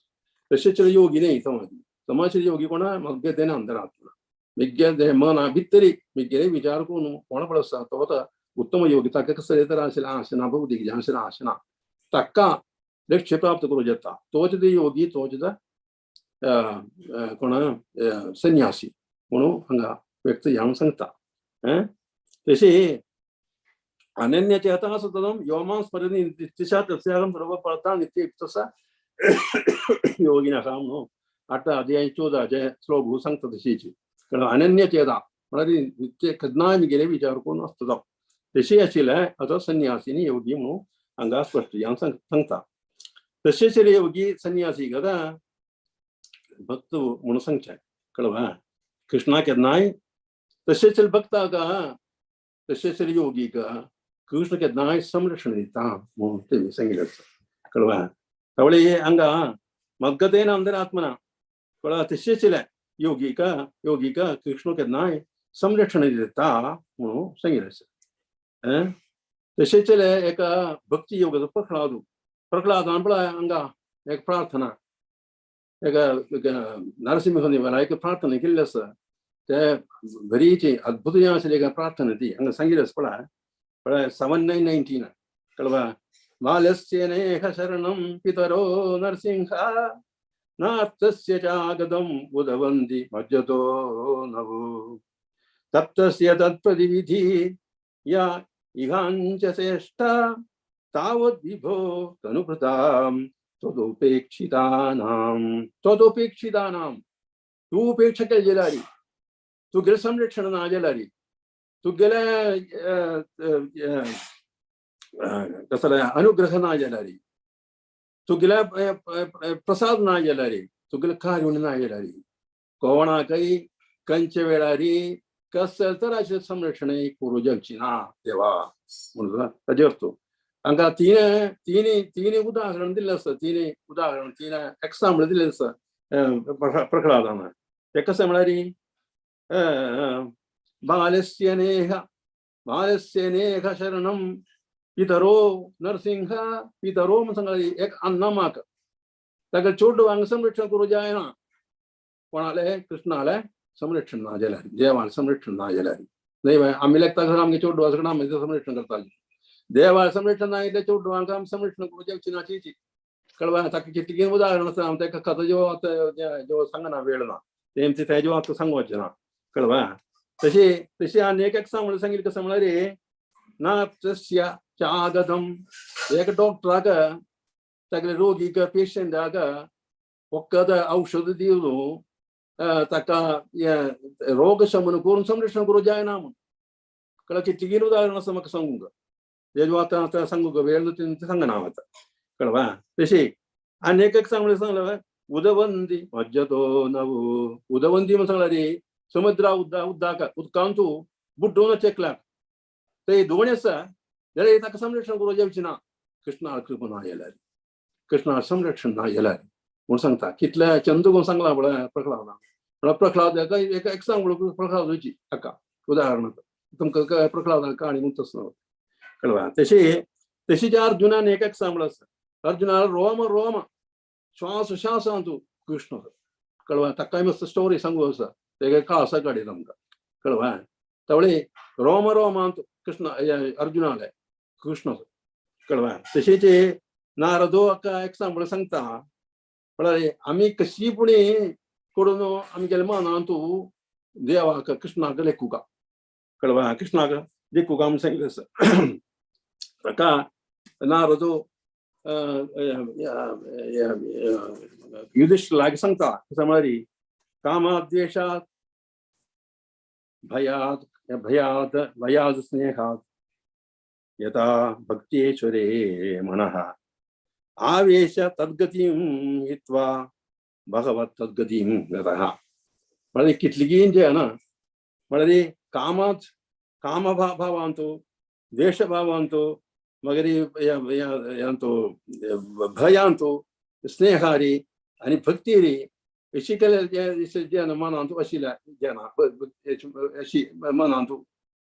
तशेंच योगी नाही समाशील योगी कोणा मग्गतेन अंतरात्मना मिग्गे मना भितरी मिग्गे विचार करून कोण पळ आसा तो उत्तम योगी ताका कसले तर आशिल्ले आशना भौतिक आशिल्ले आशना ताका लक्ष्य प्राप्त करूं येता तोच ते योगी तोच कोण संन्यासी म्हणून हांगा व्यक्त जावन सांगता तशी अनन्यचेता सततम योमां स्मरति नित्यशा तस्याहं सर्वपरता नित्ययुक्तसा योगिनः न्हू 8 अध्याय 14 श्लोक सांगता तशीच कारण अनन्यचेता म्हळ्यार नित्य केन्नाय मिगेले विचार करून आसता तशी आशिल्ले आता संन्यासीनी योगी म्हणून हांगा स्पश्ट जावन सांगता तशेंच योगी संन्यासी गदा भक्त म्हणून सांगचे कळवा कृष्णा केन्नाय तशेंच भक्ताक तशेंच योगीक कृष्ण केन्नाय संरक्षण दिता म्हणून ते सांगिल्लें कळवा त्यावेळी हांगा मग्गतेन अंतरात्मना कळवा तशेंच योगीक कृष्ण केन्नाय संरक्षण दिता म्हणून सांगिल्लें तशेंच एक भक्ती योगाचो प्रह्लादान पळय हांगा एक प्रार्थना एक नरसिंह एक प्रार्थना केल्ली आसा ते बरीची अद्भुत आशिल्ली एक प्रार्थना ती हांगा सांगिल्ली आसा पळय 7:19 कळवा बालस्येनेह शरणं पितरो नरसिंहा नार्थस्य चागदम् उदवन्ति मज्जतो नभो तप्तस्य तत्प्रतिविधि या इहाञ्च श्रेष्ठा तावद् विभो तनुभृतां त्वदुपेक्षितानां तू उपेक्षा केलेली तुगेले संरक्षण ना केलेली तुगेले कसले अनुग्रह ना केलेली तुगेले प्रसाद ना केलेली तुगेले कारुण्य ना केलेली कोणाकय कंचे वेळारी कसं तराचे संरक्षण करू जगची ना देवा म्हणून ताजे अर्थ हांगा तीन उदाहरण दिल्लें आसा तीन एक्झाम्पल दिल्लें आसा प्रह्लादान ते कशें म्हळ्यार बालस्य नेह शरणं पितरो नरसिंह पितरो म्हणून सांगल्यार एक अन्न म्हाका ताका चोड हांगा संरक्षण करूं जायना कोणाले कृष्णाले संरक्षण ना जाल्यार देवाले संरक्षण ना जाल्यार न्हय आमी लेखता घर आमगे चोड वाचकडे आमी संरक्षण करताले देवाले संरक्षण ना इतले चोड हांकां आमी संरक्षण करूं जावची ना चीची कळवा ताका कितलीं उदाहरण आसा हांव ताका कथा जो सांगना वेळ ना तेंचे तेजे आतां सांगवचें ना कळवा तशी आनी एक सांगलें सांगितलें कसं म्हळ्यार ना तस्य चागदम एक डॉक्टराक तागले रोगीक पेशंटाक फकत औषध दिवन ताका रोग शमन करून संरक्षण करूं जायना म्हूण कळ्ळें कितलीं उदाहरण आसा म्हाका सांगूंक तेजे आतां सांगूंक वेळ सांगना हांव आतां कळवा तशी आनी एक सांगलें उदवंदी मज्जतो नवो उदवंदी म्हणून सांगल्यार समुद्रा उदकांत तूं बुड्डून चेकल्याक ते दोणी आसा जाल्यार ताका संरक्षण करूं जावची ना कृष्णा कृपा ना जाल्यार कृष्णा संरक्षण ना जाल्यार म्हूण सांगता कितले चंदूक सांगला म्हळ्यार प्रह्लाद एक सांगलो प्रह्लादाची हाका उदाहरणार्थ तुमकां प्रह्लादाची काणी म्हणून तसो कळवा तशी ज्या अर्जुनान एक सांगलो आसा अर्जुना रोम श्वास कृष्ण कळवा ताकाय मस्त स्टोरी सांगू आसा तेगे काळसा काडीत आमकां कळवा तवळे रोमांत कृष्ण अर्जुनाले कृष्ण कळवा तशेंच नारदो हाका एक्झाम्पल सांगता म्हळ्यार आमी कशीपणी करून आमगेल्या मनांत देवाक कृष्णाक लेखुका कळवा कृष्णाक लेखुका म्हूण सांगिल्लें आसा ताका नारदो युधिष्ठिराक सांगता कसं म्हळ्यार कामात द्वेषात भयाद स्नेहात यथा भक्तेश्वरे मनः आवेश तद्गतिं हित्वा भगवत तद्गतिं गतः म्हळ्यार कितलीं जे ना म्हळ्यार कामभावांतो द्वेषभावांतो मागीर भयांतो स्नेहारी आनी भक्तीरी अशी केल्या जेना मनांत आशिल्ल्या जेना अशी मनांत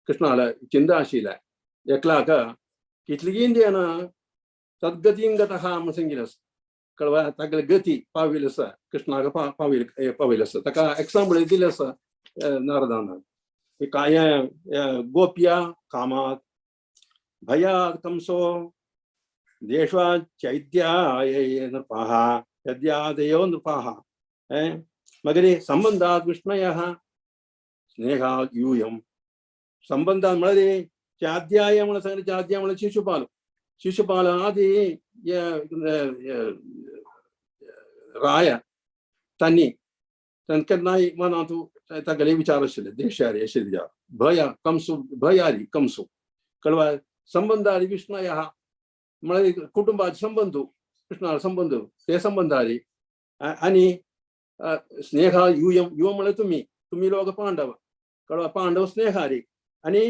कृष्णाला चिंता आशिल्ल्या एकल्याक कितलीं जेना तद्गतीन गतः म्हणून सांगिल्लें आसा कळवा तागेले गती पाविल्ली आसा कृष्णाक पाविल्ली आसा ताका एक्झाम्पल दिल्लें आसा नारदान गोप्या कामात भयात कंसो देशा चैद्याय नृपाः यद्यादयो नृपाः मागीर संबंधात विष्णयः स्नेहात यूयम संबंधात म्हळ्यार चाद्याय म्हणून सांगलें चाद्याय म्हळ्यार शिशुपाल आदी राय तांणी केन्नाय मनांत तागेले विचार आशिल्ले देशारी आशिल्ले भयारी कंसो कळवा संबंधारी विष्णयः म्हळ्यार कुटुंबाचे संबंध कृष्णा संबंध ते संबंधारी आनी स्नेहा युयम म्हळ्यार तुम्ही लोक पांडव कळवा पांडव स्नेहारी आनी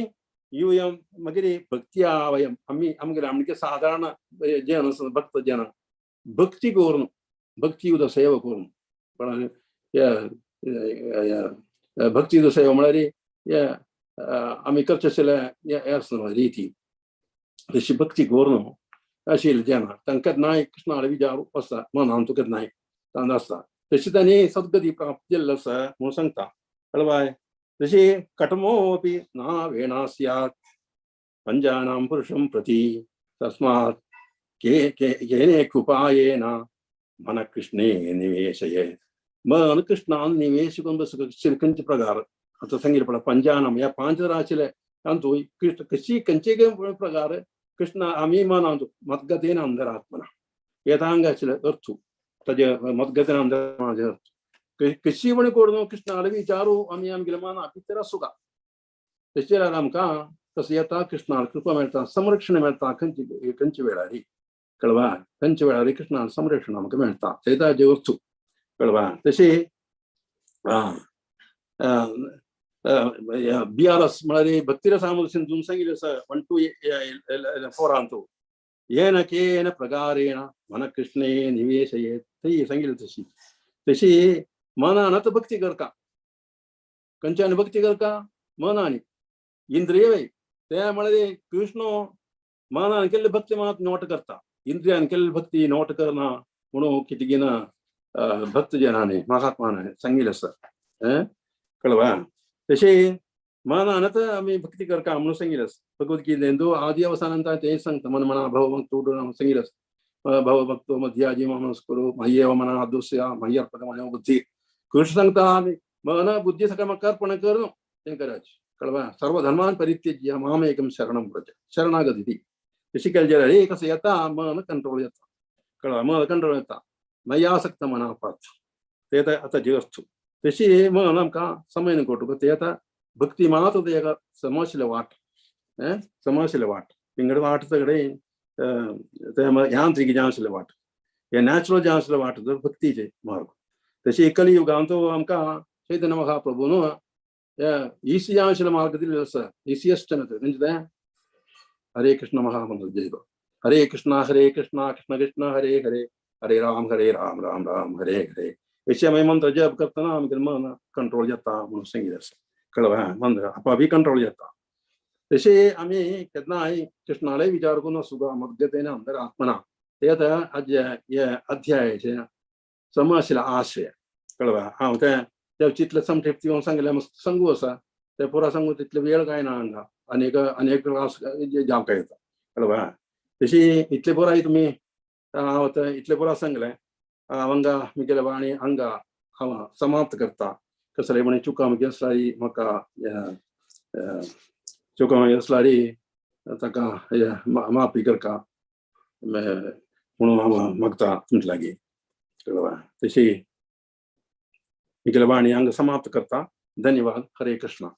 युयम मागीर भक्त्या वयम आमगे साधारण जन भक्त जन भक्ती करून भक्ती उद सेवा करून पण भक्ती उद सेवा म्हळ्यार आमी करचे आसले रिती तशी भक्ती करून आशिल्ले जना तांकां केन्नाय कृष्णाला विचार आसता मनांत केन्नाय तांकां आसता तशी तांणी सद्गती प्राप्त केल्लो आसा म्हणून सांगता कळवाय तशी कटमोपि ना वेणा स्यात् पंजानां पुरुषं प्रति तस्मात् केने कृपायेन मन कृष्णे निवेशये मन कृष्णान निवेश करून बस खंयचे प्रकार आता सांगितलं पडा पंचानाम या 5 राशीले सांगतो कृष्ण कशी कंचे प्रकार कृष्ण आम्ही मानतो मद्गतेन अंतरात्मना यथांगाचले अर्थू तजे मद्गतेन अंतरात्मना अर्थ कशी म्हणे कोण कृष्ण आले विचारू आम्ही आमगे माना पितरा सुगा त्याचे आमकां तसं येता कृष्णाला कृपा मेळटा संरक्षण मेळटा खंयची वेळारी कळवा खंयच्या वेळारी कृष्णान संरक्षण आमकां मेळटा तेदा जे वस्तू कळवा तशी BRS म्हळ्यार भक्तिरसामृत सिंधून सांगिल्लें आसा 1 to 4 आणतो येन केन प्रकारेण मन कृष्णे निवेशयेत थंय सांगिल्लें तशी मनानच भक्ती करता खंयच्यान भक्ती करता मनानी इंद्रिय त्या म्हळ्यार कृष्ण मनान केल्ले भक्ती मनात नोट करता इंद्रियान केल्ली भक्ती नोट करना म्हणून कितें भक्त जनांनी महात्माने सांगिल्लें आसा कळवा तशें मनानच आमी भक्ती करता म्हणून सांगिल्लें आसा भगवद्गीतेंतू आदी अवसानांत तें सांगता मन मना भवभक्तो सांगिल्लें आसा भवभक्तो मध्याजी ममस्कुरु मय्येव मना अदुस्य मय्यर्पण बुद्धी कृष्ण सांगता मन बुद्धी सगळं म्हाका अर्पण कर न्हू तें करायचें कळवा सर्व धर्मान परित्यज्य मामेकं शरणं व्रज शरणागती ती तशी केली जाल्यार एक कसं येता मन कंट्रोल येता कळवा मन कंट्रोल येता मयासक्त मना पाच ते आता जे असतो तशी मन आमकां समयन कोटुक ते आता भक्ती मात एका समशिले वाट पिंगड वाट सगळे यांत्रिक जे आसले वाट हे नॅचरल जे आसले वाट जर भक्तीचे मार्ग तशी कलियुगांत आमकां चैतन्य महाप्रभून ईसी आसले मार्ग दिल्लेलो आसा ईसीएस्ट म्हणजे हरे कृष्ण महामंत्र जय हरे कृष्ण कृष्ण कृष्ण हरे हरे हरे राम राम राम हरे हरे अशें आमी मंत्र जप करतना आमगे मन कंट्रोल जाता म्हणून सांगिल्लें आसा कळवा मंत्र आपापी कंट्रोल जाता तशें आमी केन्नाय कृष्णालय विचार करून सुद्दां मद्गतेन अंतरात्मना ते आतां हे अध्यायाचे सम आशिल्ले आशय कळवा हांव ते चितले संक्षिप्त सांगलें सांगू आसा ते पुरा सांगू तितले वेळ कांय ना हांगा अनेक क्लास जावंक येता कळवा तशी इतले पुराय तुमी हांव इतले पुरा सांगलें हांगा म्हगेले वाणी हांगा हांव समाप्त करता कसले म्हणे चुका म्हगे आसल्यारी म्हाका चुका म्हगे आसल्यारी ताका माफी करता म्हणून हांव मागता तुमचे लागीं कळवा तशी म्हगेले वाणी हांगा समाप्त करता धन्यवाद हरे कृष्ण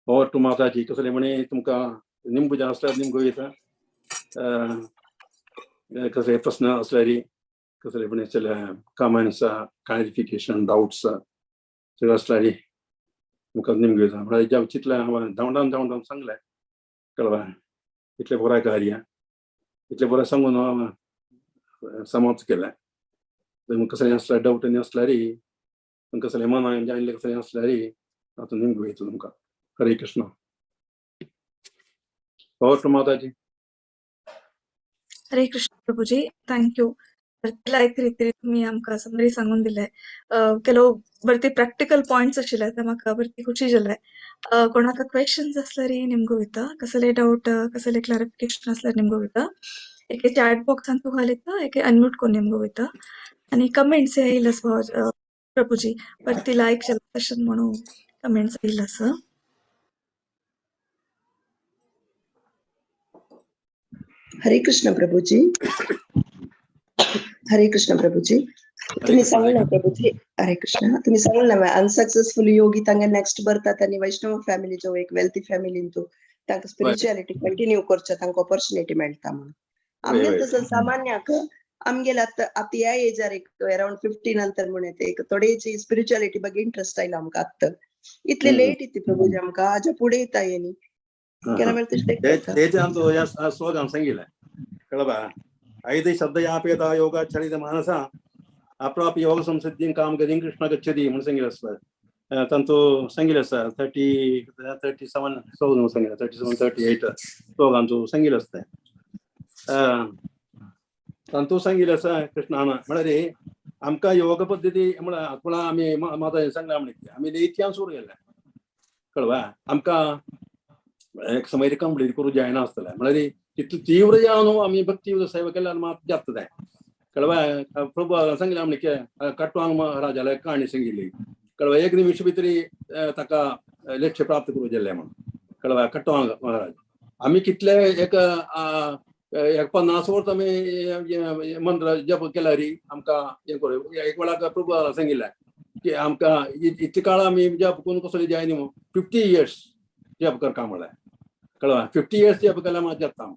और टू माताजी कसले म्हणे तुमकां निंबू जे आसल्यार निंबू येता कसले प्रश्न आसल्यारी कसले म्हणे कमेंट्स क्लॅरिफिकेशन डाउट्स सगळे आसल्यारी तुमकां निंबू येता म्हळ्यार चितलें हांवें धांवडावन सांगलें कळवा इतले पुराय कार्य इतले पुराय सांगून हांव समाप्त केलें कसले आसल्यार डाउट आसल्यारी कसले मनान जाणले कसले आसल्यारी हातून निंबू येता तुमकां हरे कृष्ण और टू माताजी हरे कृष्ण प्रभूजी थँक्यू लायक रितीन तुम्ही आमकां समरी सांगून दिले केलो बरती प्रॅक्टिकल पॉइंट्स आशिल्ले ते म्हाका बरती खुशी जाले कोणाक क्वेश्चन्स आसल्यार निमगो वयता कसले डाउट कसले क्लॅरिफिकेशन आसल्यार निमगो वयता एके चॅट बॉक्सान तू घालयता एके अनम्यूट करून निमगो वयता आणि कमेंट्स येयला प्रभूजी बरती लायक सेशन म्हणून कमेंट्स येयला आसा हरे कृष्ण प्रभूजी हरे कृष्ण प्रभूजी तुम्ही सांगला प्रभूजी हरे कृष्ण तुम्ही सांगला अनसक्सेसफुल योगी तांगे नेक्स्ट बर्तात आणि वैष्णव फॅमिली जो एक वेल्थी फॅमिली तो तांका स्पिरिच्युअलिटी कंटिन्यू करचे तांका ऑपॉर्च्युनिटी मेळटा म्हणून आमगे तसं सामान्याक आमगेला आता ह्या एजार एक अराउंड 50 नंतर म्हणे ते थोडेची स्पिरिच्युअलिटी ಬಗ್ಗೆ इंटरेस्ट आयला आमका आता इतले लेट इति प्रभूजी आमका आज पुढे येता येनी केला वेळ तेचे आमचो या स्लोगन सांगिल्लें कळबा 5 शब्द यापेता योगा चलित मानसा अप्राप्य योग संसिद्धीं काम गतिं कृष्ण गच्छति म्हणून सांगिल्लें आसता तांचो सांगिल्लें आसा 37 सांगिल्लें 37 38 स्लोगांचो सांगिल्लें आसता तांचो सांगिल्लें आसा कृष्णान म्हळ्यार आमकां योग पद्दती म्हळ्यार आमी माता सांगला म्हणजे आमी लेथ्यान सुरू केल्या कळवा आमकां एक समय कंप्लीट करूं जायना आसतलें म्हळ्यार तितलें तीव्र जावन आमी भक्ती सेवा केल्यार मात जाता जाय कळवा प्रभू सांगलें आमणे काटवांग राजाले काणी सांगिल्ली कळवा एक निमिष भितरी ताका लक्ष्य प्राप्त करूं जाल्लें म्हणून कळवा कट्टवांग महाराज आमी कितले एक 50 वर्स आमी मंत्र जप केल्यारी आमकां हें करूं एक वेळाक प्रभू सांगिल्लें की आमकां इतले काळ आमी जप करून कसली जायना म्हणून 50 years जप करता म्हणलें कळवा 50 years जप केल्यार मात जाता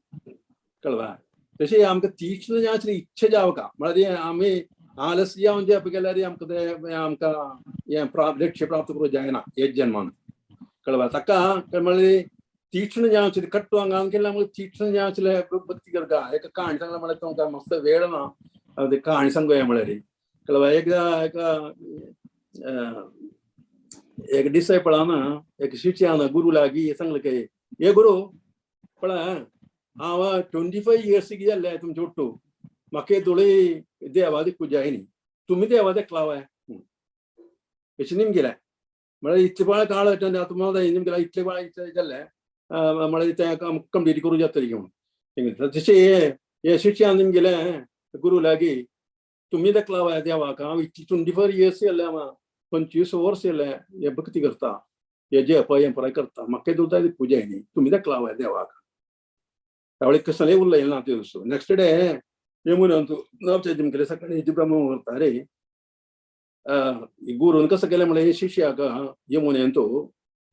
कळवा तशें आमकां तीक्ष्ण जें आसली इच्छा जावका म्हळ्यार आमी आलस्य जावन जप केल्यार आमकां तें आमकां हें लक्ष्य प्राप्त करूं जायना हेच जन्मान कळवा ताका म्हळ्यार तीक्ष्ण जें आसलें कट्टू हांगा केल्यार म्हळ्यार तीक्ष्ण जें आसलें भक्ती करता एक काणी सांगला म्हळ्यार तुमकां मस्त वेळ ना ती काणी सांगुया म्हळ्यार कळवा एकदां एक डिसायपळान एक शिष्यान गुरू लागीं सांगलें की हे गुरू पळय हांव 25 years जाल्ले तुमचे उट्टू म्हाका थोडी देवा देखूं जायनी तुमी देवा देख लावाय अशें निमगेलें म्हळ्यार इतले वेळ काळ आतां निमगेला इतले वेळ जाल्ले म्हळ्यार तें कंप्लीट करूं जातलें घेवन तशें हे शिष्यान निमगेलें गुरू लागीं तुमी देख लावाय देवाक हांव इतली 24 years जाल्ले हांव 25 वर्स जाल्ले हे भक्ती करता हे जप हें पुराय करता म्हाका दुदा देखूं जायनी तुमी देख लावाय देवाक त्यावेळी कसलेंय उरलें ना ते दिवस नेक्स्ट डे यमुनान तूं नवचे जिमकेले सकाळी ब्रह्म करता रे गुरून कसं केलें म्हळ्यार हे शिष्याक यमुनेन तूं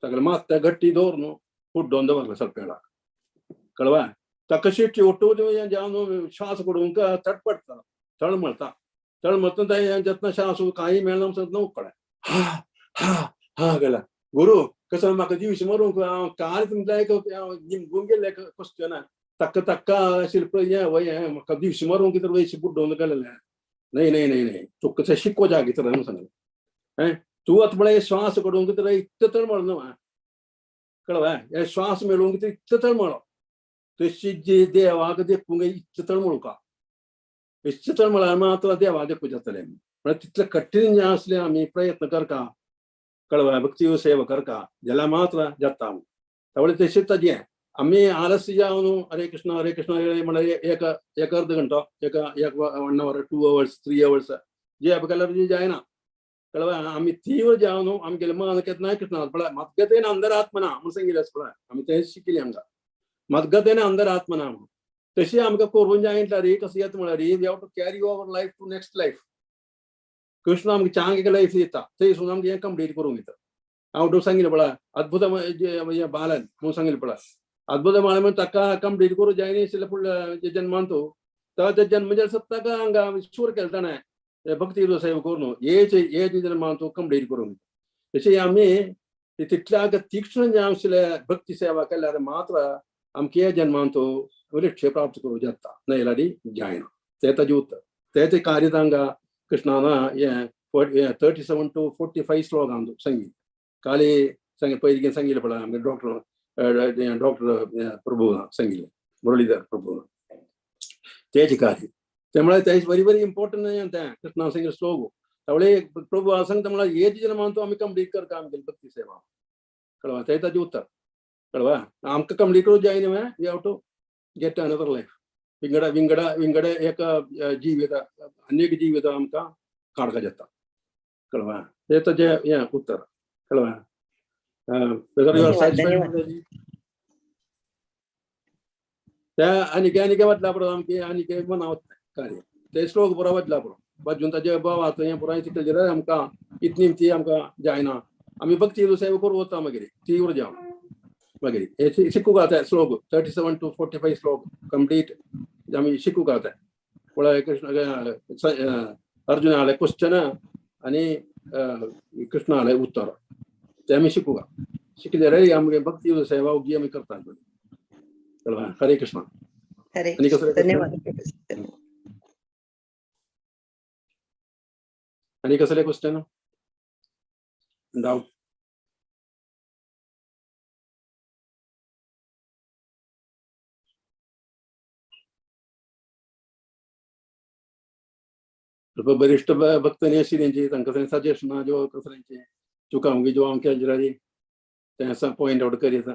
सगळें मात गट्टी दवरून फुड्डोन दवरलें सकपेळाक कळवा ताका शिष्य ओट्टू जावन श्वास पडूंक तडपडटा तळमळटा तळमळटा जेतना श्वास कांय मेळना सद्दां उकळ्ळें हा हा हा गेला गुरू कसं म्हाका दिवशी मारूंक हांव काल तुमकां एक निमगून गेल्लें क्वेश्चन ताका ताका शिल्प हें म्हाका दिवशी मारूंक कितें वयशी बुड्डोवन गेलेलें नाही नाही नाही नाही तूं कशें शिकवो जागे तर सांगलें तूं आतां म्हळ्यार श्वास पडूंक कितें इतलो तळमळ न्हू कळवा हे श्वास मेळूंक कितें इतलो तळमळो तशी जी देवाक देखूंक इतलो तळमळुका इतलो तळमळ्यार मात्र देवा देखूं जातलें म्हळ्यार तितलें कठीण जें आसलें आमी प्रयत्न करता कळवा भक्ती सेवा करता जाल्यार मात्र जाता त्यावेळी तशेंच ताजें आमी आलस्य जावन हरे कृष्ण म्हळ्यार एक अर्द घंटो एक 1 hour 2 hours 3 hours जप केल्यार जायना कळवा आमी तीव्र जावन आमगेलें मन केन्नाय कृष्णा पळय मद्गतेन अंतरात्मना म्हणून सांगिल्लें पळय आमी तें शिकिल्लें आमकां मद्गतेन अंतरात्मना म्हणून तशें आमकां करूं जायना कशें येता म्हळ्यार we have to carry over life to next life Krishna आमकां चांग एक लायफ दिता थंयसून आमकां हें कंप्लीट करूंक दिता हांव सांगिल्लें पळय अद्भुत बालन म्हणून सांगिल्लें पळय अद्भुत म्हळ्यार म्हणजे ताका कंप्लीट करूं जायना आशिल्लें फुडल्या जन्मान तो ते जन्म जाल्यार सत्ताका हांगा शूर केलें ताणें भक्ती सेवा करून हे जन्मान तूं कंप्लीट करूंक तशें आमी तितल्याक तीक्ष्ण जें आशिल्लें भक्ती सेवा केल्यार मात्र आमकां हे जन्मान तूं लक्ष्य प्राप्त करूं जाता ना जाल्यार जायना तें ताजें उत्तर तें कार्य तांकां कृष्णान हें 37 to 45 श्लोक हांव सांगिल्ले काली पयलीं सांगिल्लें पळय आमगे डॉक्टर प्रभू सांगिल्लें मुरलीधर प्रभू तेजें कार्य ते म्हळ्यार तें व्हेरी व्हेरी इम्पॉर्टंट तें कृष्णान सांगिल्लें श्लोक त्यावेळी प्रभू सांगता म्हळ्यार हेच जन्मान तूं आमी कंप्लीट करता आमगेली भक्ती सेवा कळवा तें ताजें उत्तर कळवा आमकां कंप्लीट करूं जायना we have to get another life विंगड एक जिवीत अनेक जिवीत आमकां काडपाक जाता कळवा तें ताजें हें उत्तर कळवा त्या आनीक वतला पुरो आमगे आनीक मनावत कार्य ते श्लोक बरो वतला पुरो वाजून ताजे भाव हें पुराय चिकले आमकां इतली ती आमकां जायना आमी भक्ती सेवा करूं वता मागीर तीव्र जावन मागीर हे शिकूंक जाता श्लोक 37 to 45 श्लोक कंप्लीट आमी शिकूंक जाता पळय कृष्ण अर्जुन आले क्वेश्चन आनी कृष्ण आले उत्तर ते आमी शिकूंक शिकले रे आमगे भक्ती सेवा उगी आमी करता कळवा हरे कृष्ण धन्यवाद आनी कसले क्वेश्चन डाउट बरिश्ट भक्तांनी आशिल्लींची तांकां सजेशनां ज्यो कसल्यांचे चुकावंकी ज्यो हांव केली ते पॉयंट आवट करीत